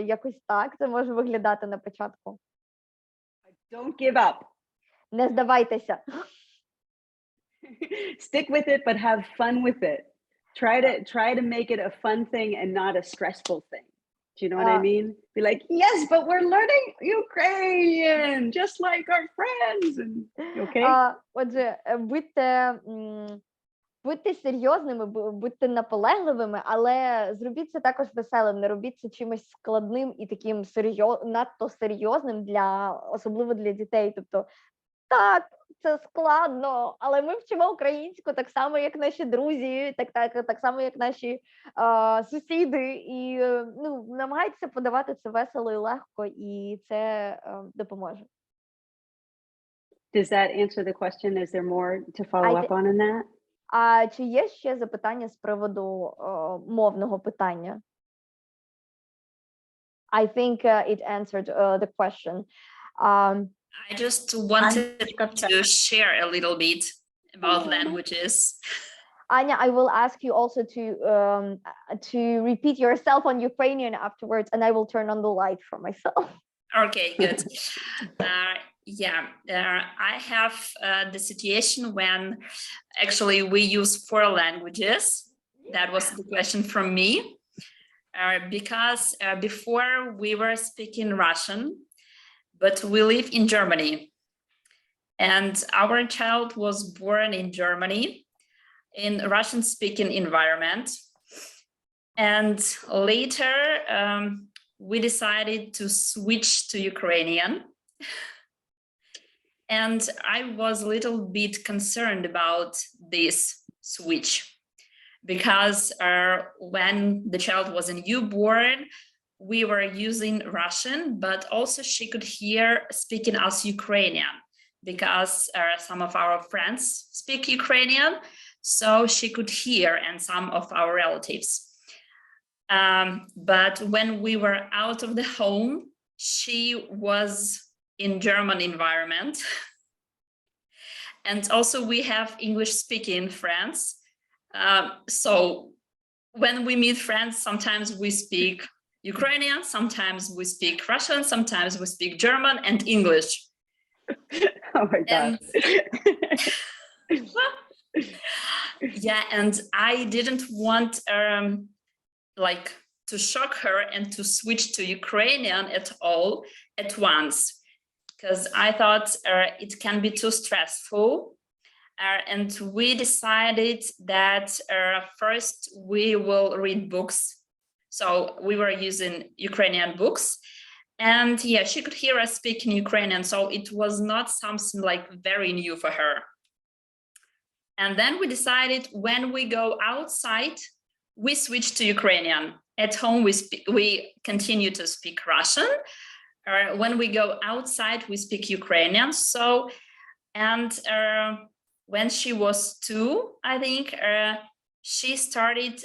якось так це може виглядати на початку. Don't give up. Не здавайтеся. Stick with it, but have fun with it. Try to make it a fun thing and not a stressful thing. Do you know what I mean? Be like, yes, but we're learning Ukrainian, just like our friends. And, okay? Отже, будьте серйозними, будьте наполегливими, але зробіть це також веселим, не робіть це чимось складним і таким надто серйозним, особливо для дітей. Тобто, так, це складно, але ми вчимо українську так само, як наші друзі, так само, як наші сусіди, і намагайтеся подавати це весело і легко, і це допоможе. Does that answer the question? Is there more to follow up on in that? А чи є ще запитання з приводу мовного питання? I think it answered the question. I just wanted to share a little bit about languages. Anya, I will ask you also to repeat yourself on Ukrainian afterwards, and I will turn on the light for myself. Okay, good. I have the situation when actually we use 4 languages. That was the question from me. Because before we were speaking Russian, but we live in Germany. And our child was born in Germany in a Russian-speaking environment. And later, we decided to switch to Ukrainian. And I was a little bit concerned about this switch because when the child was a newborn, we were using Russian, but also she could hear speaking as Ukrainian because some of our friends speak Ukrainian, so she could hear, and some of our relatives. But when we were out of the home, she was in German environment. And also we have English-speaking friends. So when we meet friends, sometimes we speak Ukrainian, sometimes we speak Russian, sometimes we speak German and English. Oh my God. And I didn't want to shock her and to switch to Ukrainian at all at once, because I thought it can be too stressful. And we decided that first we will read books. So we were using Ukrainian books, and she could hear us speaking Ukrainian. So it was not something like very new for her. And then we decided when we go outside, we switch to Ukrainian. At home, we continue to speak Russian. When we go outside, we speak Ukrainian. So, and when she was 2, I think, she started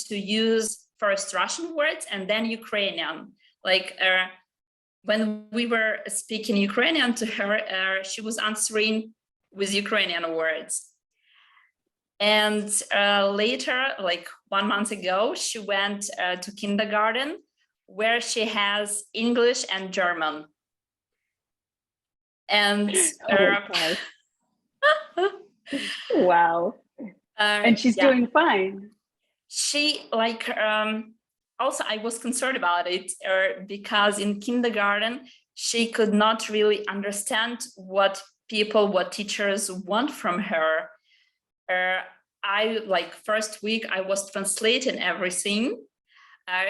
to use first Russian words and then Ukrainian. Like when we were speaking Ukrainian to her, she was answering with Ukrainian words. And later, like 1 month ago, she went to kindergarten where she has English and German. And wow. And she's doing fine. She also I was concerned about it because in kindergarten, she could not really understand what teachers want from her. First week I was translating everything,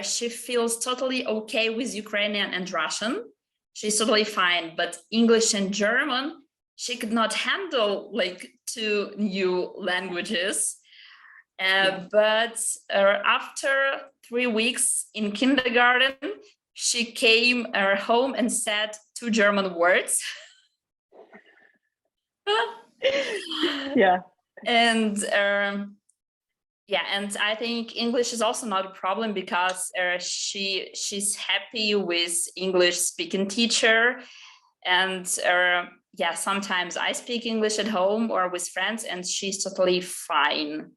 she feels totally okay with Ukrainian and Russian. She's totally fine, but English and German, she could not handle like 2 new languages. But after 3 weeks in kindergarten, she came home and said 2 German words. Yeah. And yeah, and I think English is also not a problem because she's happy with English speaking teacher. And yeah, sometimes I speak English at home or with friends and she's totally fine.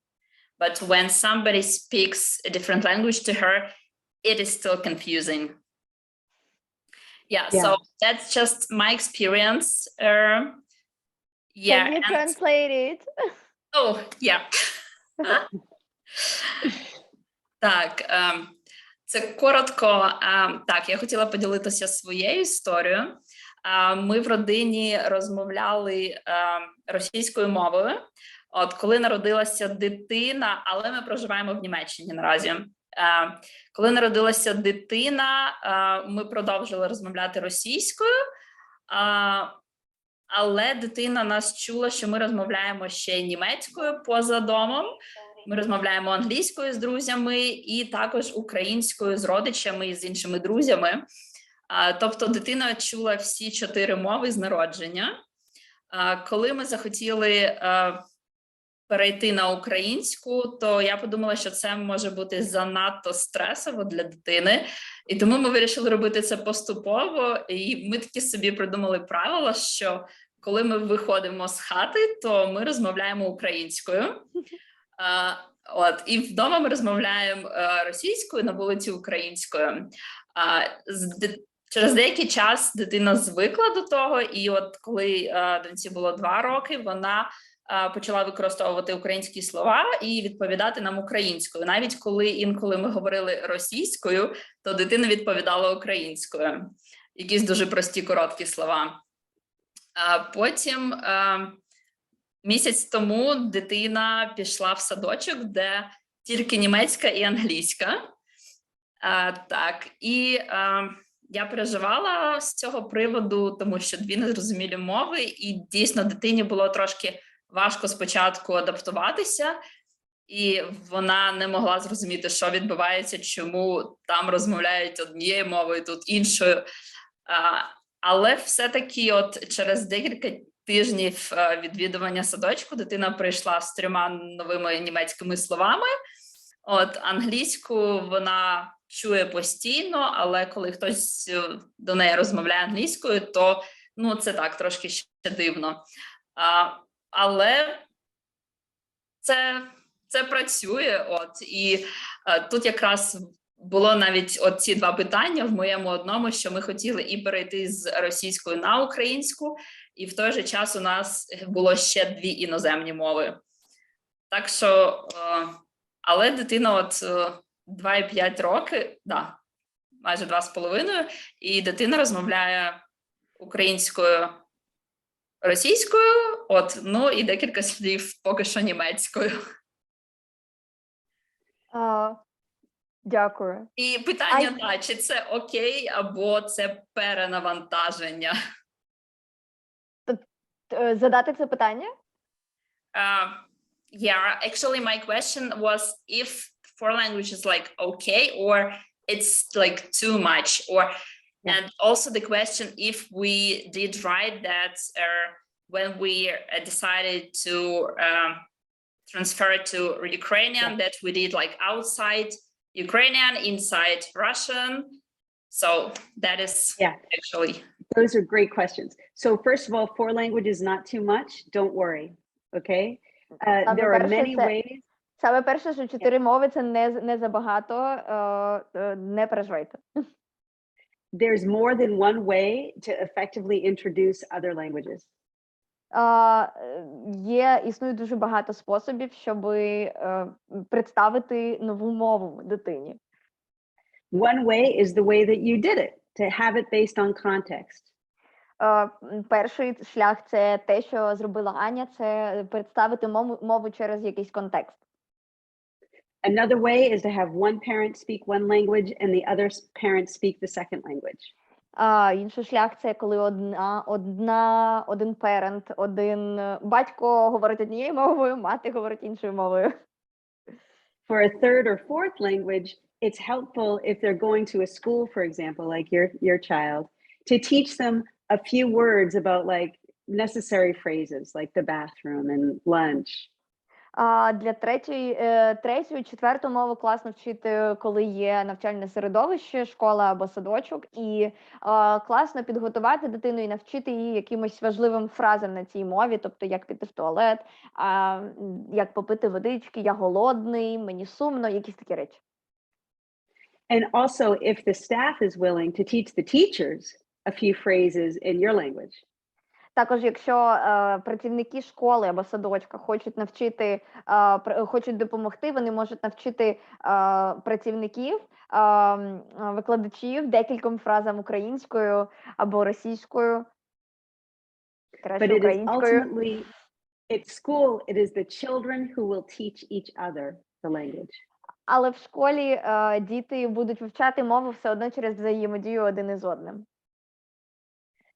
But when somebody speaks a different language to her, it is still confusing. Yeah, so that's just my experience. Yeah. Can you translate it? Oh, yeah. Так, це коротко. Так, я хотіла поділитися своєю історією. Ми в родині розмовляли російською мовою. От коли народилася дитина, але ми проживаємо в Німеччині наразі. Коли народилася дитина, ми продовжили розмовляти російською, але дитина нас чула, що ми розмовляємо ще й німецькою поза домом. Ми розмовляємо англійською з друзями і також українською з родичами і з іншими друзями. Тобто дитина чула всі 4 мови з народження. Коли ми захотіли перейти на українську, то я подумала, що це може бути занадто стресово для дитини. І тому ми вирішили робити це поступово. І ми такі собі придумали правила, що коли ми виходимо з хати, то ми розмовляємо українською. От, і вдома ми розмовляємо російською, на вулиці українською. Через деякий час дитина звикла до того, і от коли доньці було 2 роки, вона почала використовувати українські слова і відповідати нам українською. Навіть коли інколи ми говорили російською, то дитина відповідала українською. Якісь дуже прості, короткі слова. Потім місяць тому дитина пішла в садочок, де тільки німецька і англійська. Так, і я переживала з цього приводу, тому що 2 незрозумілі мови, і дійсно дитині було трошки важко спочатку адаптуватися, і вона не могла зрозуміти, що відбувається, чому там розмовляють однією мовою, тут іншою. Але все-таки от через декілька тижнів відвідування садочку дитина прийшла з 3 новими німецькими словами. От англійську вона чує постійно, але коли хтось до неї розмовляє англійською, то ну, це так, трошки ще дивно. Але це працює. От, і тут якраз було навіть от ці 2 питання в моєму одному, що ми хотіли і перейти з російської на українську, і в той же час у нас було ще 2 іноземні мови. Так що, але дитина от 2,5 роки, да, майже 2,5, і дитина розмовляє українською, російською, от, ну і декілька слів поки що німецькою. Дякую. І питання, да, чи це окей, або це перенавантаження? Задати це питання? Yeah, actually my question was if 4 languages like okay, or it's like too much, or and also the question if we did right that when we decided to transfer to Ukrainian, that we did like outside Ukrainian, inside Russian. So that is actually. Those are great questions. So first of all, 4 languages not too much. Don't worry. Okay. There are many ways. Саме перше, що 4 мови це не забагато, не переживайте. There's more than one way to effectively introduce other languages. Існує дуже багато способів, щоб представити нову мову дитині. One way is the way that you did it, to have it based on context. Перший шлях – це те, що зробила Аня, це представити мову через якийсь контекст. Another way is to have one parent speak one language and the other parent speak the second language. Інший шлях – це коли один parent, батько говорить однією мовою, мати говорить іншою мовою. For a third or fourth language, it's helpful if they're going to a school, for example, like your child, to teach them a few words about like necessary phrases, like the bathroom and lunch. Для третю, четверту мову класно вчити, коли є навчальне середовище, школа або садочок, і класно підготувати дитину і навчити її якимось важливим фразам на цій мові, тобто як піти в туалет, як попити водички, я голодний, мені сумно, якісь такі речі. And also, if the staff is willing to teach the teachers a few phrases in your language. Також, якщо працівники школи або садочка хочуть навчити, хочуть допомогти, вони можуть навчити працівників, викладачів декільком фразам українською або російською, краще українською. But it is ultimately, at school, it is the children who will teach each other the language. Але в школі діти будуть вивчати мову все одно через взаємодію один із одним.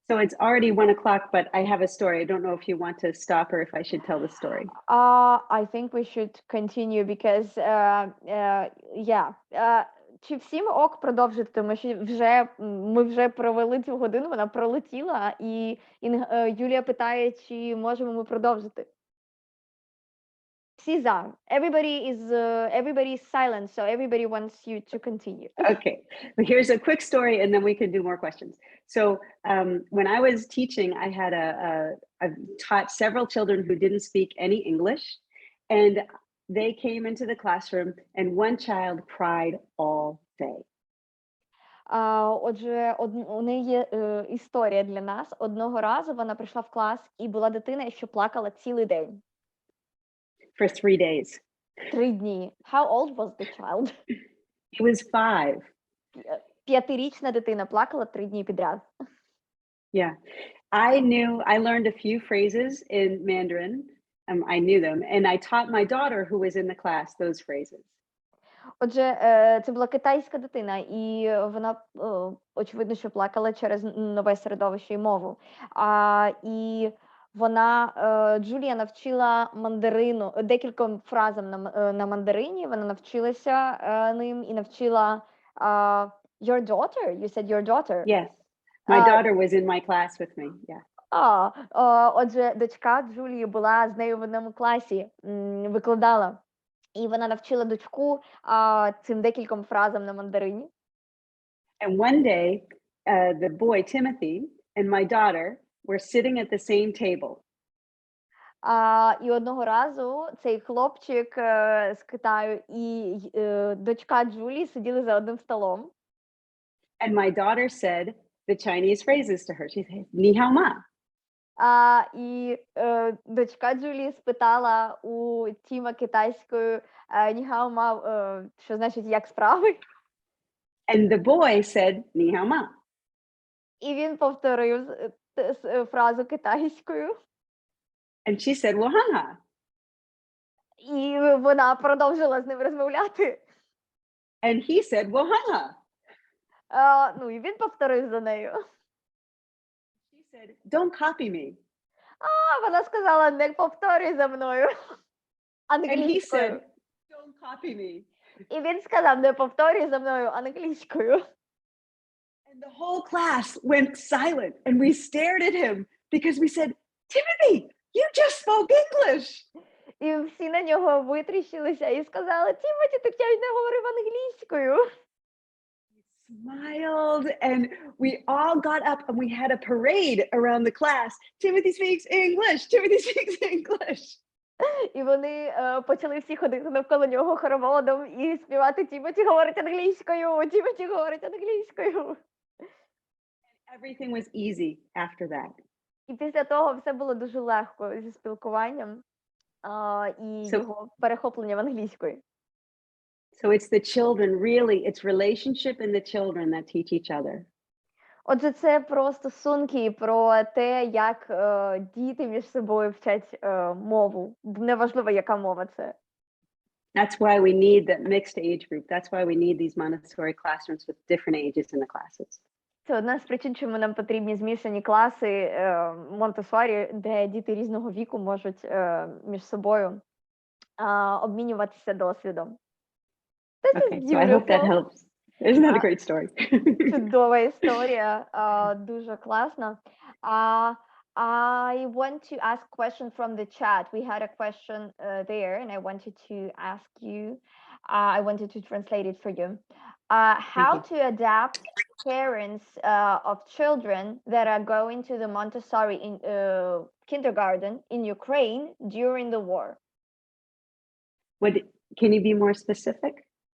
So it's already 1 o'clock, but I have a story. I don't know if you want to stop or if I should tell the story. I think we should continue because, чи всім ок продовжити, тому що ми вже провели цю годину, вона пролетіла, і Юлія питає, чи можемо ми продовжити. Всі за. Everybody is silent, so everybody wants you to continue. Okay, well, here's a quick story and then we can do more questions. So when I was teaching, I've taught several children who didn't speak any English, and they came into the classroom and one child cried all day. Отже, у неї є історія для нас. Одного разу вона прийшла в клас, і була дитина, що плакала цілий день. For 3 days. 3 дні. How old was the child? He was 5. 5-річна дитина плакала 3 дні підряд. Yeah, I learned a few phrases in Mandarin. I knew them, and I taught my daughter who was in the class those phrases. Отже, це була китайська дитина, і вона, очевидно, що плакала через нове середовище і мову. І вона, Джулія навчила мандарину, декільком фразам на мандарині, вона навчилася ним і навчила your daughter, you said your daughter. Yes, my daughter was in my class with me, yeah. Отже, дочка Джулії була з нею в одному класі, викладала. І вона навчила дочку цим декільком фразам на мандарині. And one day, the boy Timothy and my daughter were sitting at the same table. І одного разу цей хлопчик з Китаю і дочка Джулії сиділи за одним столом. And my daughter said the Chinese phrases to her. She said, "Ni hao ma." І дочка Джулії спитала у Тіма китайською "Ні хао ма", що значить "як справи?" And the boy said, "Ni hao ma." І він повторив фразу китайською. And she said, "Well, hanga." І вона продовжила з ним розмовляти. And he said, "Well, hanga." Ну, і він повторив за нею. She said, "Don't copy me." Вона сказала, не повторюй за мною. And he Англійською. said, "Don't copy me." І він сказав, не повторюй за мною англійською. And the whole class went silent and we stared at him because we said, "Timothy, you just spoke English." І всі на нього витріщилися і сказали, Тімоті, ти не говорив англійською. Smiled and we all got up and we had a parade around the class. Timothy speaks English. Timothy speaks English. І вони почали всі ходити навколо нього хороводом і співати Тімоті говорить англійською, Тімоті говорить англійською. Everything was easy after that. І після того все було дуже легко зі спілкуванням і його перехоплення в англійської. So it's the children, really, it's relationship in the children that teach each other. Отже, це про стосунки, про те, як діти між собою вчать мову. Неважливо, яка мова це. That's why we need the mixed age group. That's why we need these Montessori classrooms with different ages in the classes. Це одна з причин, чому нам потрібні змішані класи Монтессорі, де діти різного віку можуть між собою обмінюватися досвідом. This Okay, is so I hope that beautiful. helps. Isn't that a great story? Чудова історія, дуже класна. I want to ask a question from the chat. We had a question there, and I wanted to ask you. I wanted to translate it for you. How to adapt parents of children that are going to the Montessori in kindergarten in Ukraine during the war? Can you be more specific?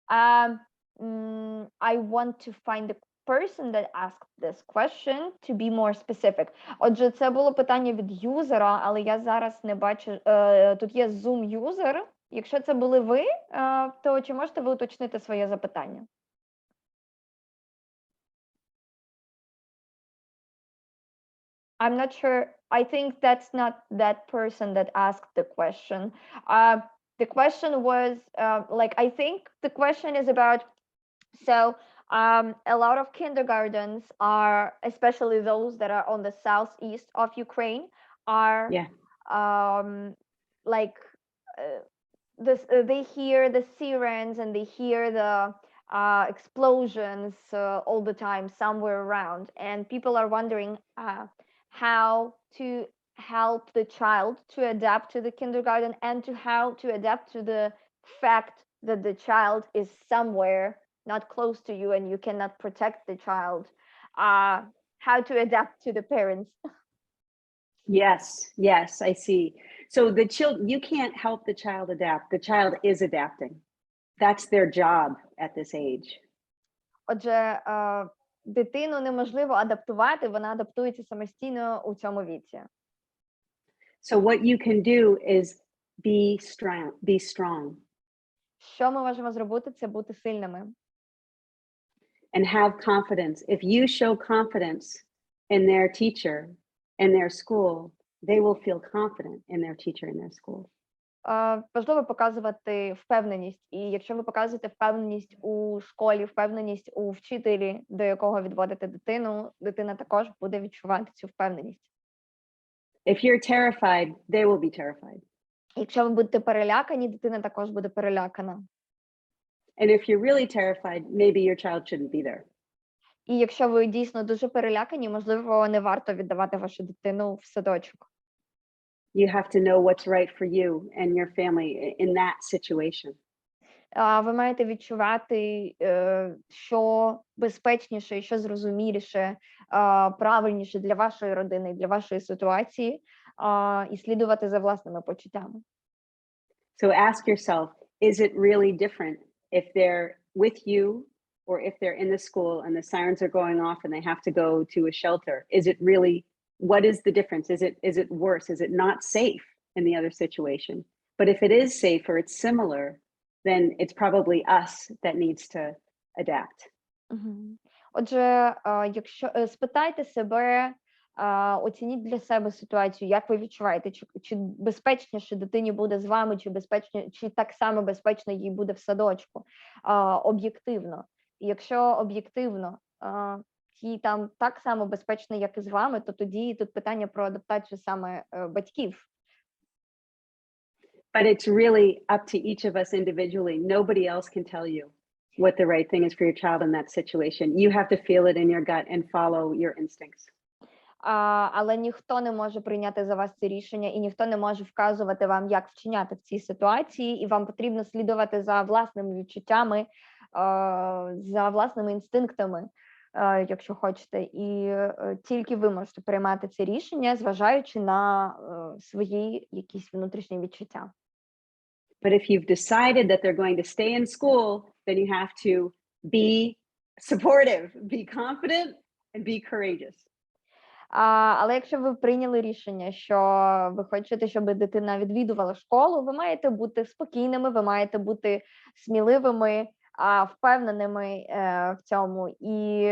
I want to find the person that asked this question to be more specific. Отже, це було питання від юзера, але я зараз не бачу, тут є Zoom юзер. Якщо це були ви, то чи можете ви уточнити своє запитання? I'm not sure. I think that's not that person that asked the question. The question was, I think the question is about, so a lot of kindergartens are, especially those that are on the southeast of Ukraine, are they hear the sirens and they hear the explosions all the time somewhere around, and people are wondering how to help the child to adapt to the kindergarten and to how to adapt to the fact that the child is somewhere not close to you and you cannot protect the child. How to adapt to the parents. Yes, I see. So you can't help the child adapt. The child is adapting. That's their job at this age. Отже, дитину неможливо адаптувати, вона адаптується самостійно у цьому віці. So what you can do is be strong. Що ми можемо зробити, це бути сильними. And have confidence. If you show confidence in their teacher, in their school, they will feel confident in their teacher, in their school. Важливо показувати впевненість. І якщо ви показуєте впевненість у школі, впевненість у вчителі, до якого відводите дитину, дитина також буде відчувати цю впевненість. If you're terrified, they will be terrified. Якщо ви будете перелякані, дитина також буде перелякана. And if you're really terrified, maybe your child shouldn't be there. І якщо ви дійсно дуже перелякані, можливо, не варто віддавати вашу дитину в садочок. You have to know what's right for you and your family in that situation. Ви маєте відчувати, що безпечніше і що зрозуміліше, правильніше для вашої родини, для вашої ситуації, і слідувати за власними почуттями. So ask yourself, is it really different if they're with you or if they're in the school and the sirens are going off and they have to go to a shelter? Is it really, what is the difference? Is it worse? Is it not safe in the other situation? But if it is safe or it's similar, then it's probably us that needs to adapt. Отже, якщо спитайте себе, оцініть для себе ситуацію, як ви відчуваєте, чи безпечніше дитині буде з вами, чи так само безпечно їй буде в садочку, об'єктивно. І якщо об'єктивно їй там так само безпечно, як і з вами, то тоді тут питання про адаптацію саме батьків. But it's really up to each of us individually. Nobody else can tell you what the right thing is for your child in that situation. You have to feel it in your gut and follow your instincts. Але ніхто не може прийняти за вас це рішення, і ніхто не може вказувати вам, як вчиняти в цій ситуації, і вам потрібно слідувати за власними відчуттями, за власними інстинктами, якщо хочете, і тільки ви можете приймати це рішення, зважаючи на свої якісь внутрішні відчуття. But if you've decided that they're going to stay in school, then you have to be supportive, be confident, and be courageous. Але якщо ви прийняли рішення, що ви хочете, щоб дитина відвідувала школу, ви маєте бути спокійними, ви маєте бути сміливими, впевненими в цьому і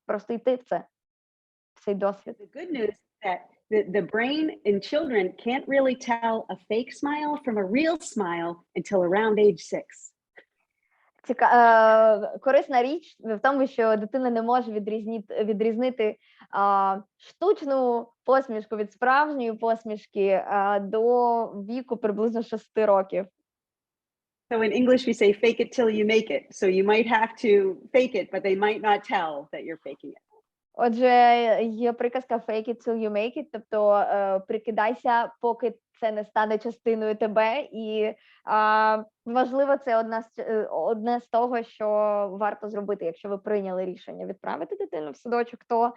просто йти в цей досвід. The good news is that the brain in children can't really tell a fake smile from a real smile until around age 6. Корисна річ в тому, що дитина не може відрізнити штучну посмішку від справжньої посмішки до віку приблизно 6 років. So in English we say fake it till you make it. So you might have to fake it, but they might not tell that you're faking it. Отже, є приказка fake it till you make it, тобто прикидайся, поки це не стане частиною тебе, і важливо, це одне з того, що варто зробити, якщо ви прийняли рішення відправити дитину в садочок, то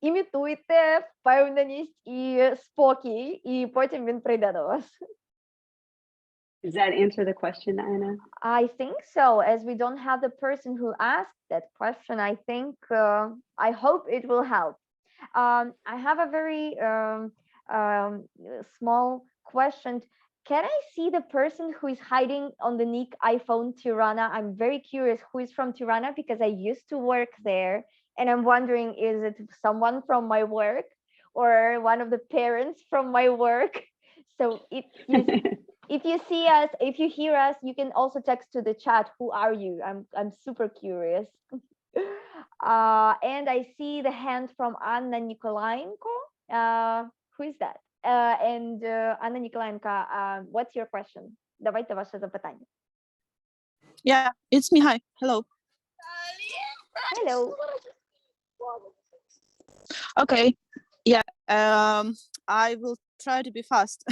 імітуйте впевненість і спокій, і потім він прийде до вас. Does that answer the question, Anna? I think so. As we don't have the person who asked that question, I think, I hope it will help. I have a very small question. Can I see the person who is hiding on the nick iPhone Tirana? I'm very curious who is from Tirana because I used to work there, and I'm wondering, is it someone from my work or one of the parents from my work? So if you see us, if you hear us, you can also text to the chat. Who are you? I'm super curious. And I see the hand from Anna Nikolaenko. Who is that? And Anna Nikolaenko, what's your question? Давайте ваше запитання. Yeah, it's me. Hi. Hello. Hello. Okay. Yeah. I will try to be fast.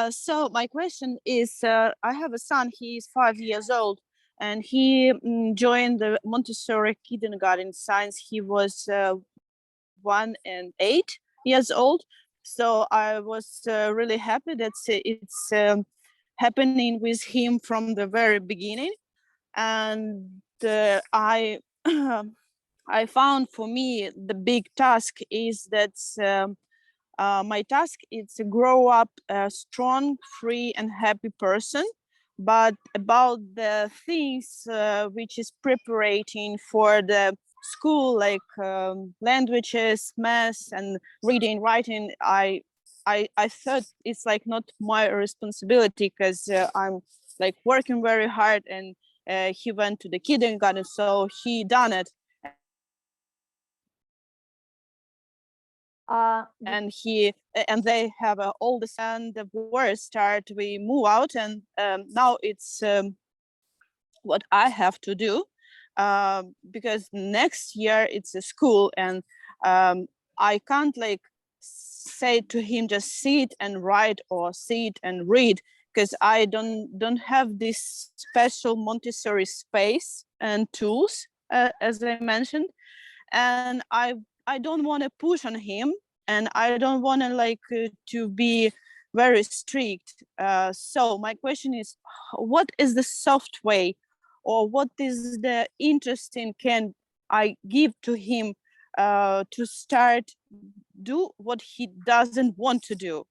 So my question is, I have a son, he is 5 years old, and he joined the Montessori kindergarten since he was 1 and 8 years old. So I was really happy that it's happening with him from the very beginning. And I found for me the big task is that my task is to grow up a strong, free, and happy person. But about the things which is preparing for the school, like languages, math, and reading, writing, I thought it's like not my responsibility because I'm like working very hard, and he went to the kindergarten, so he done it. And they have all the son, the worst start, we move out, and now it's what I have to do because next year it's a school, and I can't like say to him just sit and write or sit and read because I don't have this special Montessori space and tools as I mentioned, and I don't want to push on him, and I don't want to like to be very strict. So my question is, what is the soft way, or what is the interesting can I give to him to start do what he doesn't want to do?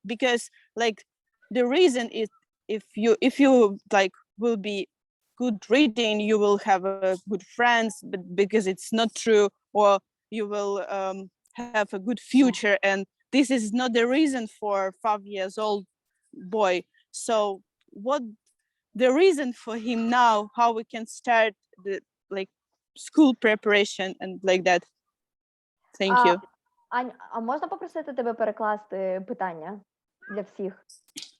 Because like the reason is if you like will be good reading, you will have good friends, but because it's not true, or you will have a good future, and this is not the reason for 5 years old boy. So what the reason for him now, how we can start the like school preparation and like that? Thank you. Ань, а можна попросити тебе перекласти питання для всіх?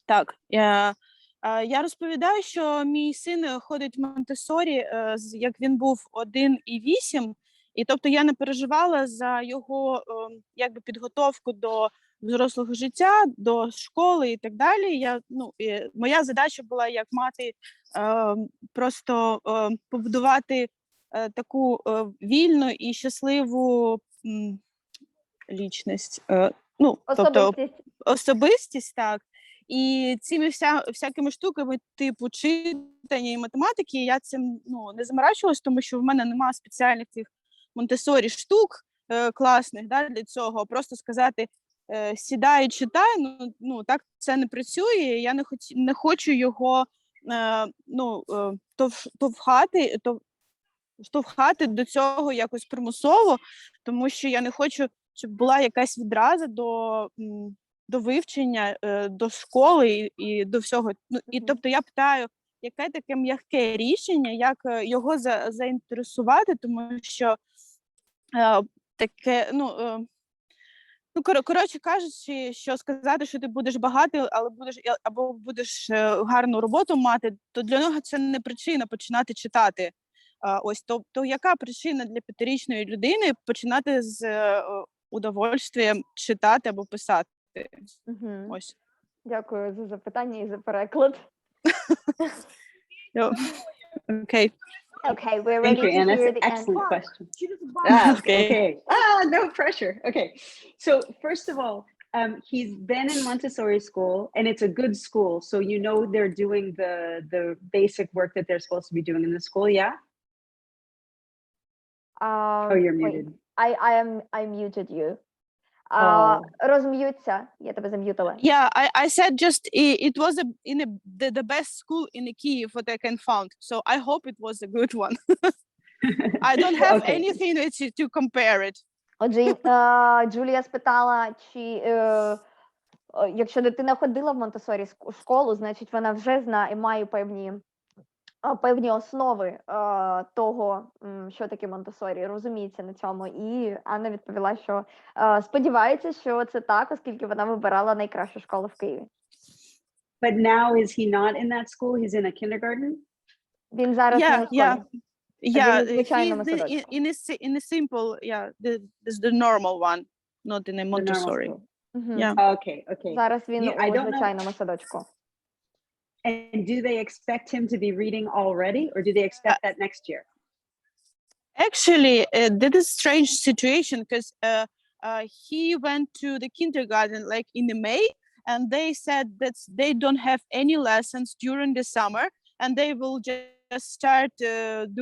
Так, я розповідаю, що мій син ходить в Монтессорі, як він був 1,8, і тобто я не переживала за його якби підготовку до взрослого життя, до школи і так далі. Моя задача була як мати просто побудувати таку вільну і щасливу лічність, тобто особистість, так. І цими всякими штуками, типу читання і математики, я цим не заморачувалась, тому що в мене немає спеціальних цих Монтессорі штук класних для цього. Просто сказати сідай і читай, так це не працює. Я не хочу його штовхати до цього якось примусово, тому що я не хочу щоб була якась відраза до вивчення, до школи і до всього. Ну, і тобто я питаю, яке таке м'яке рішення, як його заінтересувати, тому що таке, коротше кажучи, що сказати, що ти будеш багатий, але або будеш гарну роботу мати, то для нього це не причина починати читати. Ось, то яка причина для 5-річної людини починати з удовольствием читати або писати? Ось. Дякую за запитання і за переклад. Okay. Okay, we're Thank ready you, to Anna. hear That's the an excellent answer. question. Okay. Okay. No pressure. Okay. So first of all, he's been in Montessori school, and it's a good school. So you know they're doing the basic work that they're supposed to be doing in the school, yeah? Oh, you're Wait, muted. I muted you. Oh. Розм'ються, я тебе зам'ютила. Yeah, I said just it was the best school in Kyiv what I can found. So I hope it was a good one. I don't have Okay. anything to compare it. Отже, Джулія спитала, чи якщо дитина ходила в Монтесорі школу, значить вона вже знає, має певні основи того, що таке Монтесорі, розуміється на цьому. І Анна відповіла, що сподівається, що це так, оскільки вона вибирала найкращу школу в Києві. But now is he not in that school? He's in a kindergarten? Він зараз не в школі. Yeah, в звичайному he's садочку. in a simple, this the normal one, not in a Montessori. school. Мгм. Okay, okay. Зараз він I у don't know. звичайному садочку. And do they expect him to be reading already, or do they expect that next year? Actually, that is a strange situation because he went to the kindergarten like in the May, and they said that they don't have any lessons during the summer, and they will just start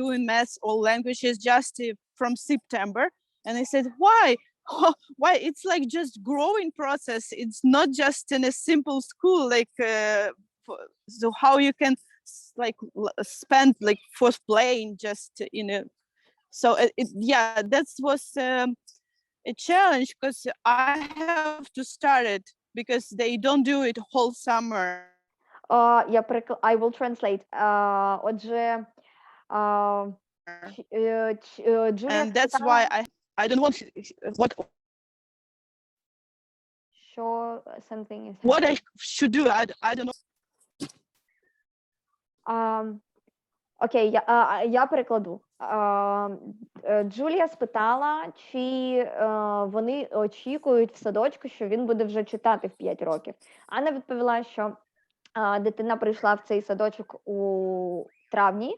doing math or languages just from September. And I said, why? Why? It's like just growing process. It's not just in a simple school, like so how you can like spend like for playing just in a. So that was a challenge because I have to start it because they don't do it whole summer. I will translate. Отже, Джулія And that's спитала, why I don't want what що something is I should do. I don't know. Окей, я перекладу. Джулія спитала, чи вони очікують в садочку, що він буде вже читати в 5 років. Анна відповіла, що дитина прийшла в цей садочок у травні,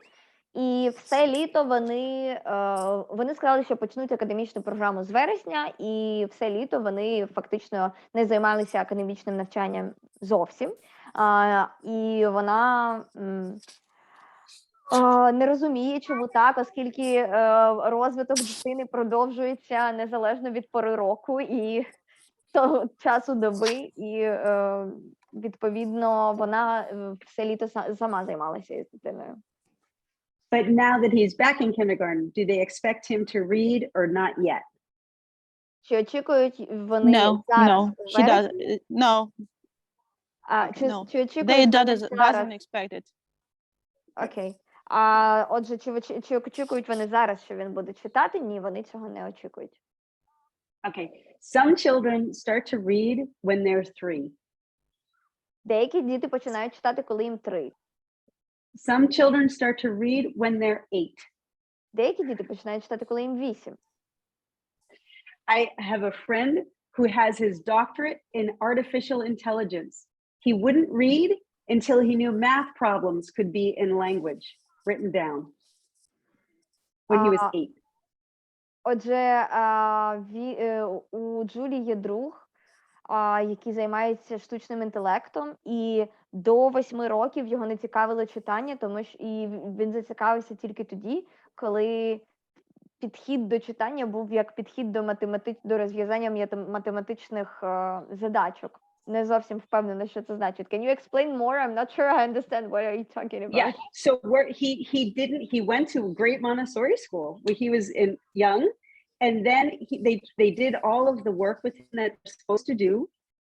і все літо вони сказали, що почнуть академічну програму з вересня, і все літо вони фактично не займалися академічним навчанням зовсім. І вона не розуміє, чому так, оскільки розвиток дитини продовжується незалежно від пори року і того часу доби, і відповідно вона все літо сама займалася із дитиною. But now that he's back in kindergarten, do they expect him to read or not yet? Чи очікують вони No, зараз? he does. No, Чи очікують вони зараз? doesn't expect it. Окей. Отже, чи очікують вони зараз, що він буде читати? Ні, вони цього не очікують. Okay. Some children start to read when they're 3. Деякі діти починають читати, коли їм 3. Some children start to read when they're 8. Деякі діти починають читати, коли їм 8. I have a friend who has his doctorate in artificial intelligence. He wouldn't read until he knew math problems could be in language written down when he was 8. Отже, у Джулії є друг, який займається штучним інтелектом, і до 8 років його не цікавило читання, тому що і він зацікавився тільки тоді, коли підхід до читання був як підхід до розв'язання математичних задачок. Не зовсім впевнена, що це значить. Can you explain more? I'm not sure I understand what are you talking about. Yeah, so he went to a great Montessori school when he was young, And then they did all of the work with him that they're supposed to do,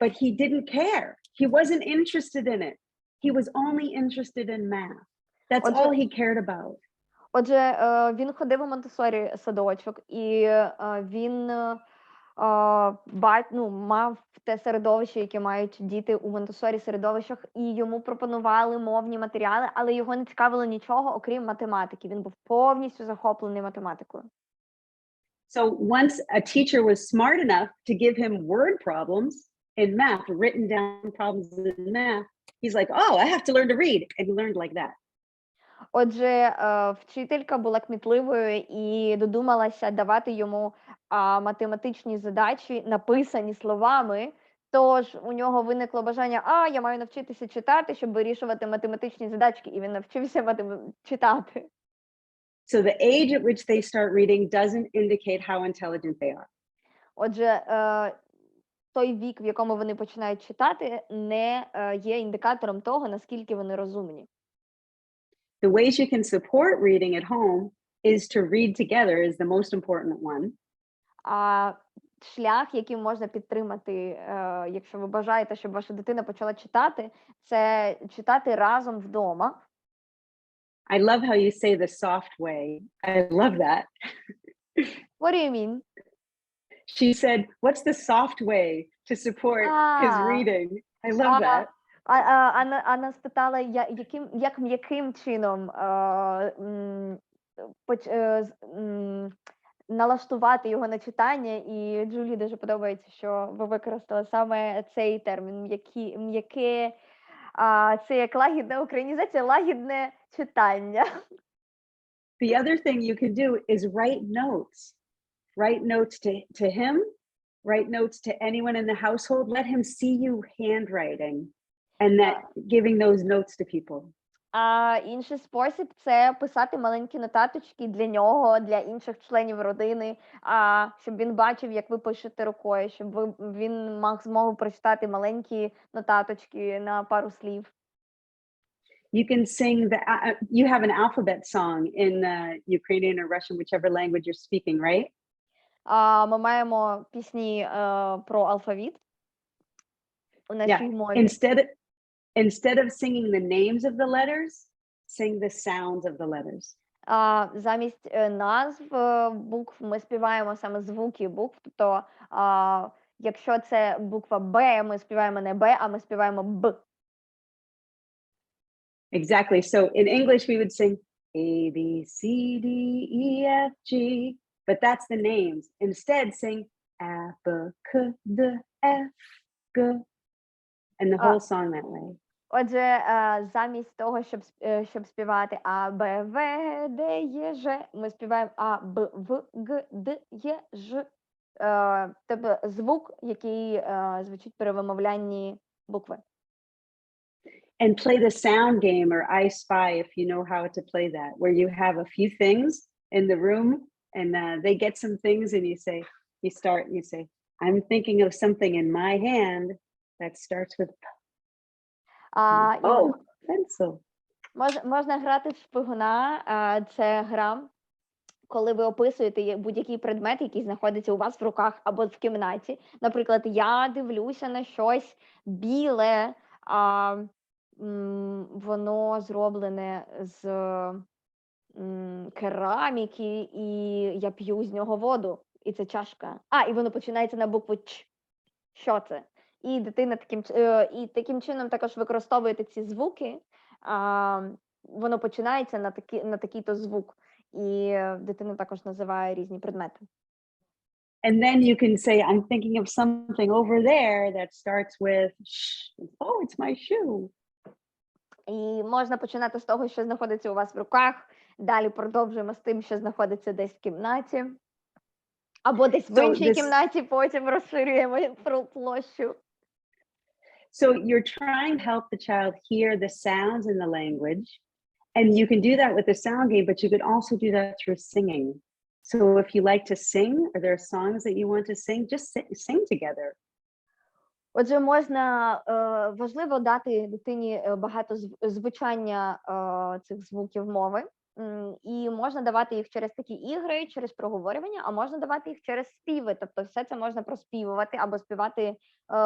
but he didn't care. He wasn't interested in it. He was only interested in math. That's all he cared about. Отже, він ходив у Монтессорі садочок, і він мав те середовище, яке мають діти у Монтессорі середовищах, і йому пропонували мовні матеріали, але його не цікавило нічого, окрім математики. Він був повністю захоплений математикою. So once a teacher was smart enough to give him word problems in math, written down problems in math, he's like, oh, I have to learn to read. And he learned like that. Отже, вчителька була кмітливою і додумалася давати йому математичні задачі, написані словами. Тож у нього виникло бажання, я маю навчитися читати, щоб вирішувати математичні задачки, і він навчився читати. So the age at which they start reading doesn't indicate how intelligent they are. Отже, той вік, в якому вони починають читати, не є індикатором того, наскільки вони розумні. The ways you can support reading at home is to read together is the most important one. Шлях, яким можна підтримати, якщо ви бажаєте, щоб ваша дитина почала читати, це читати разом вдома. I love how you say the soft way. I love that. What do you mean? She said, what's the soft way to support his reading? I love that. Анна спитала, як м'яким чином налаштувати його на читання, і Джулі дуже подобається, що ви використали саме цей термін, м'яке, це як лагідна українізація, лагідне читання. The other thing you can do is write notes. Write notes to him, write notes to anyone in the household. Let him see you handwriting and that giving those notes to people. Інший спосіб – це писати маленькі нотаточки для нього, для інших членів родини, щоб він бачив, як ви пишете рукою, щоб він мав змогу прочитати маленькі нотаточки на пару слів. You can sing you have an alphabet song in Ukrainian or Russian, whichever language you're speaking, right? Ми маємо пісні про алфавіт у нашій мові. Instead of singing the names of the letters, sing the sounds of the letters. Замість назв букв ми співаємо саме звуки букв. Тобто, якщо це буква Б, ми співаємо не Б, а ми співаємо Б. Exactly. So in English we would sing A, B, C, D, E, F, G, but that's the names. Instead sing A, B, C, D, F, G, and the whole song that way. Отже, замість того, щоб співати А, Б, В, Д, Е, Ж, ми співаємо А, Б, В, Г, Д, Е, Ж. Тобто звук, який звучить при вимовлянні букви. And play the sound game or I Spy if you know how to play that, where you have a few things in the room and they get some things and you start and you say, I'm thinking of something in my hand that starts with pencil. Можна грати в шпигуна, це гра, коли ви описуєте будь-який предмет, який знаходиться у вас в руках або в кімнаті. Наприклад, я дивлюся на щось біле, воно зроблене з кераміки, і я п'ю з нього воду, і це чашка. І воно починається на букву Ч. Що це? І дитина таким чином також використовуєте ці звуки, воно починається на такий-то звук, і дитина також називає різні предмети. And then you can say, I'm thinking of something over there that starts with, oh, it's my shoe. І можна починати з того, що знаходиться у вас в руках, далі продовжуємо з тим, що знаходиться десь в кімнаті, або десь в іншій кімнаті, потім розширюємо про площу. So you're trying to help the child hear the sounds in the language, and you can do that with the sound game, but you could also do that through singing. So if you like to sing, or there are songs that you want to sing, just sing together. Отже, важливо дати дитині багато звучання цих звуків мови, І можна давати їх через такі ігри, через проговорювання, а можна давати їх через співи. Тобто все це можна проспівувати або співати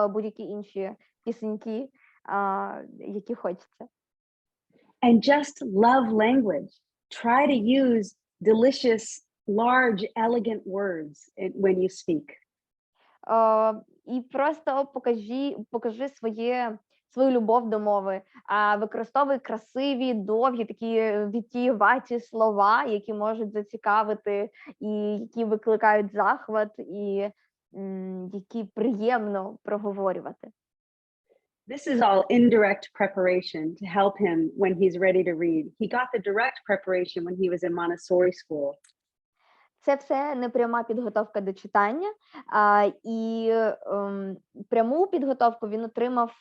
будь-які інші пісеньки, які хочеться. And just love language. Try to use delicious, large, elegant words when you speak. І просто покажи свою любов до мови, використовуй красиві, довгі, такі відтіюваті слова, які можуть зацікавити, і які викликають захват, і які приємно проговорювати. This is all indirect preparation to help him when he's ready to read. He got the direct preparation when he was in Montessori school. Це все непряма підготовка до читання, і пряму підготовку він отримав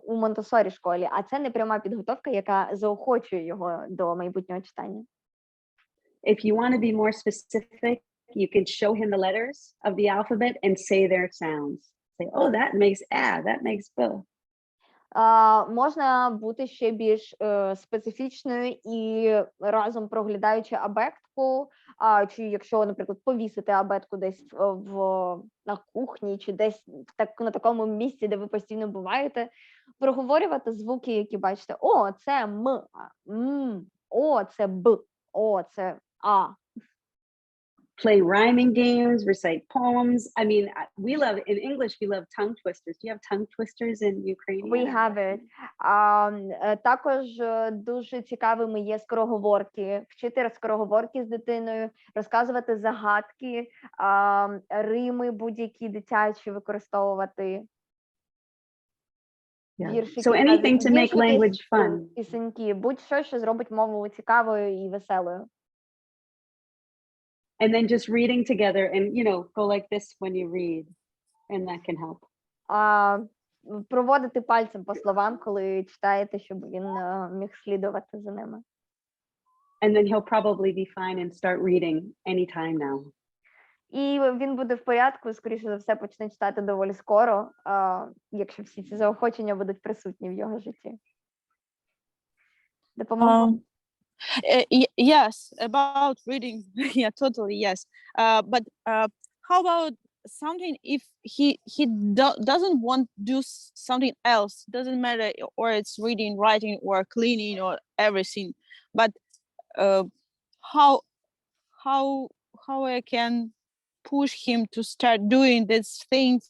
у Монтессорі школі, а це непряма підготовка, яка заохочує його до майбутнього читання. If you want to be more specific, you can show him the letters of the alphabet and say their sounds. Say, oh, that makes A, that makes B. Можна бути ще більш специфічною і разом проглядаючи абетку, чи якщо, наприклад, повісити абетку десь на кухні, чи десь на такому місці, де ви постійно буваєте, проговорювати звуки, які бачите. О, це М, о, це Б, о, це А. Play rhyming games, recite poems. I mean, in English, we love tongue twisters. Do you have tongue twisters in Ukrainian? We have it. Також дуже цікавими є скороговорки. Вчити скороговорки з дитиною, розказувати загадки, рими будь-які дитячі використовувати. Yeah. So anything to make language fun. Пісеньки, будь-що, що зробить мову цікавою і веселою. And then just reading together and, go like this when you read. And that can help. Проводити пальцем по словам, коли читаєте, щоб він міг слідувати за ними. And then he'll probably be fine and start reading anytime now. І він буде в порядку, скоріше за все, почне читати доволі скоро, якщо всі ці заохочення будуть присутні в його житті. Допомогу? Yes, about reading. Yeah, totally, yes. But how about something if he doesn't want to do something else? Doesn't matter, or it's reading, writing, or cleaning, or everything. But how I can push him to start doing these things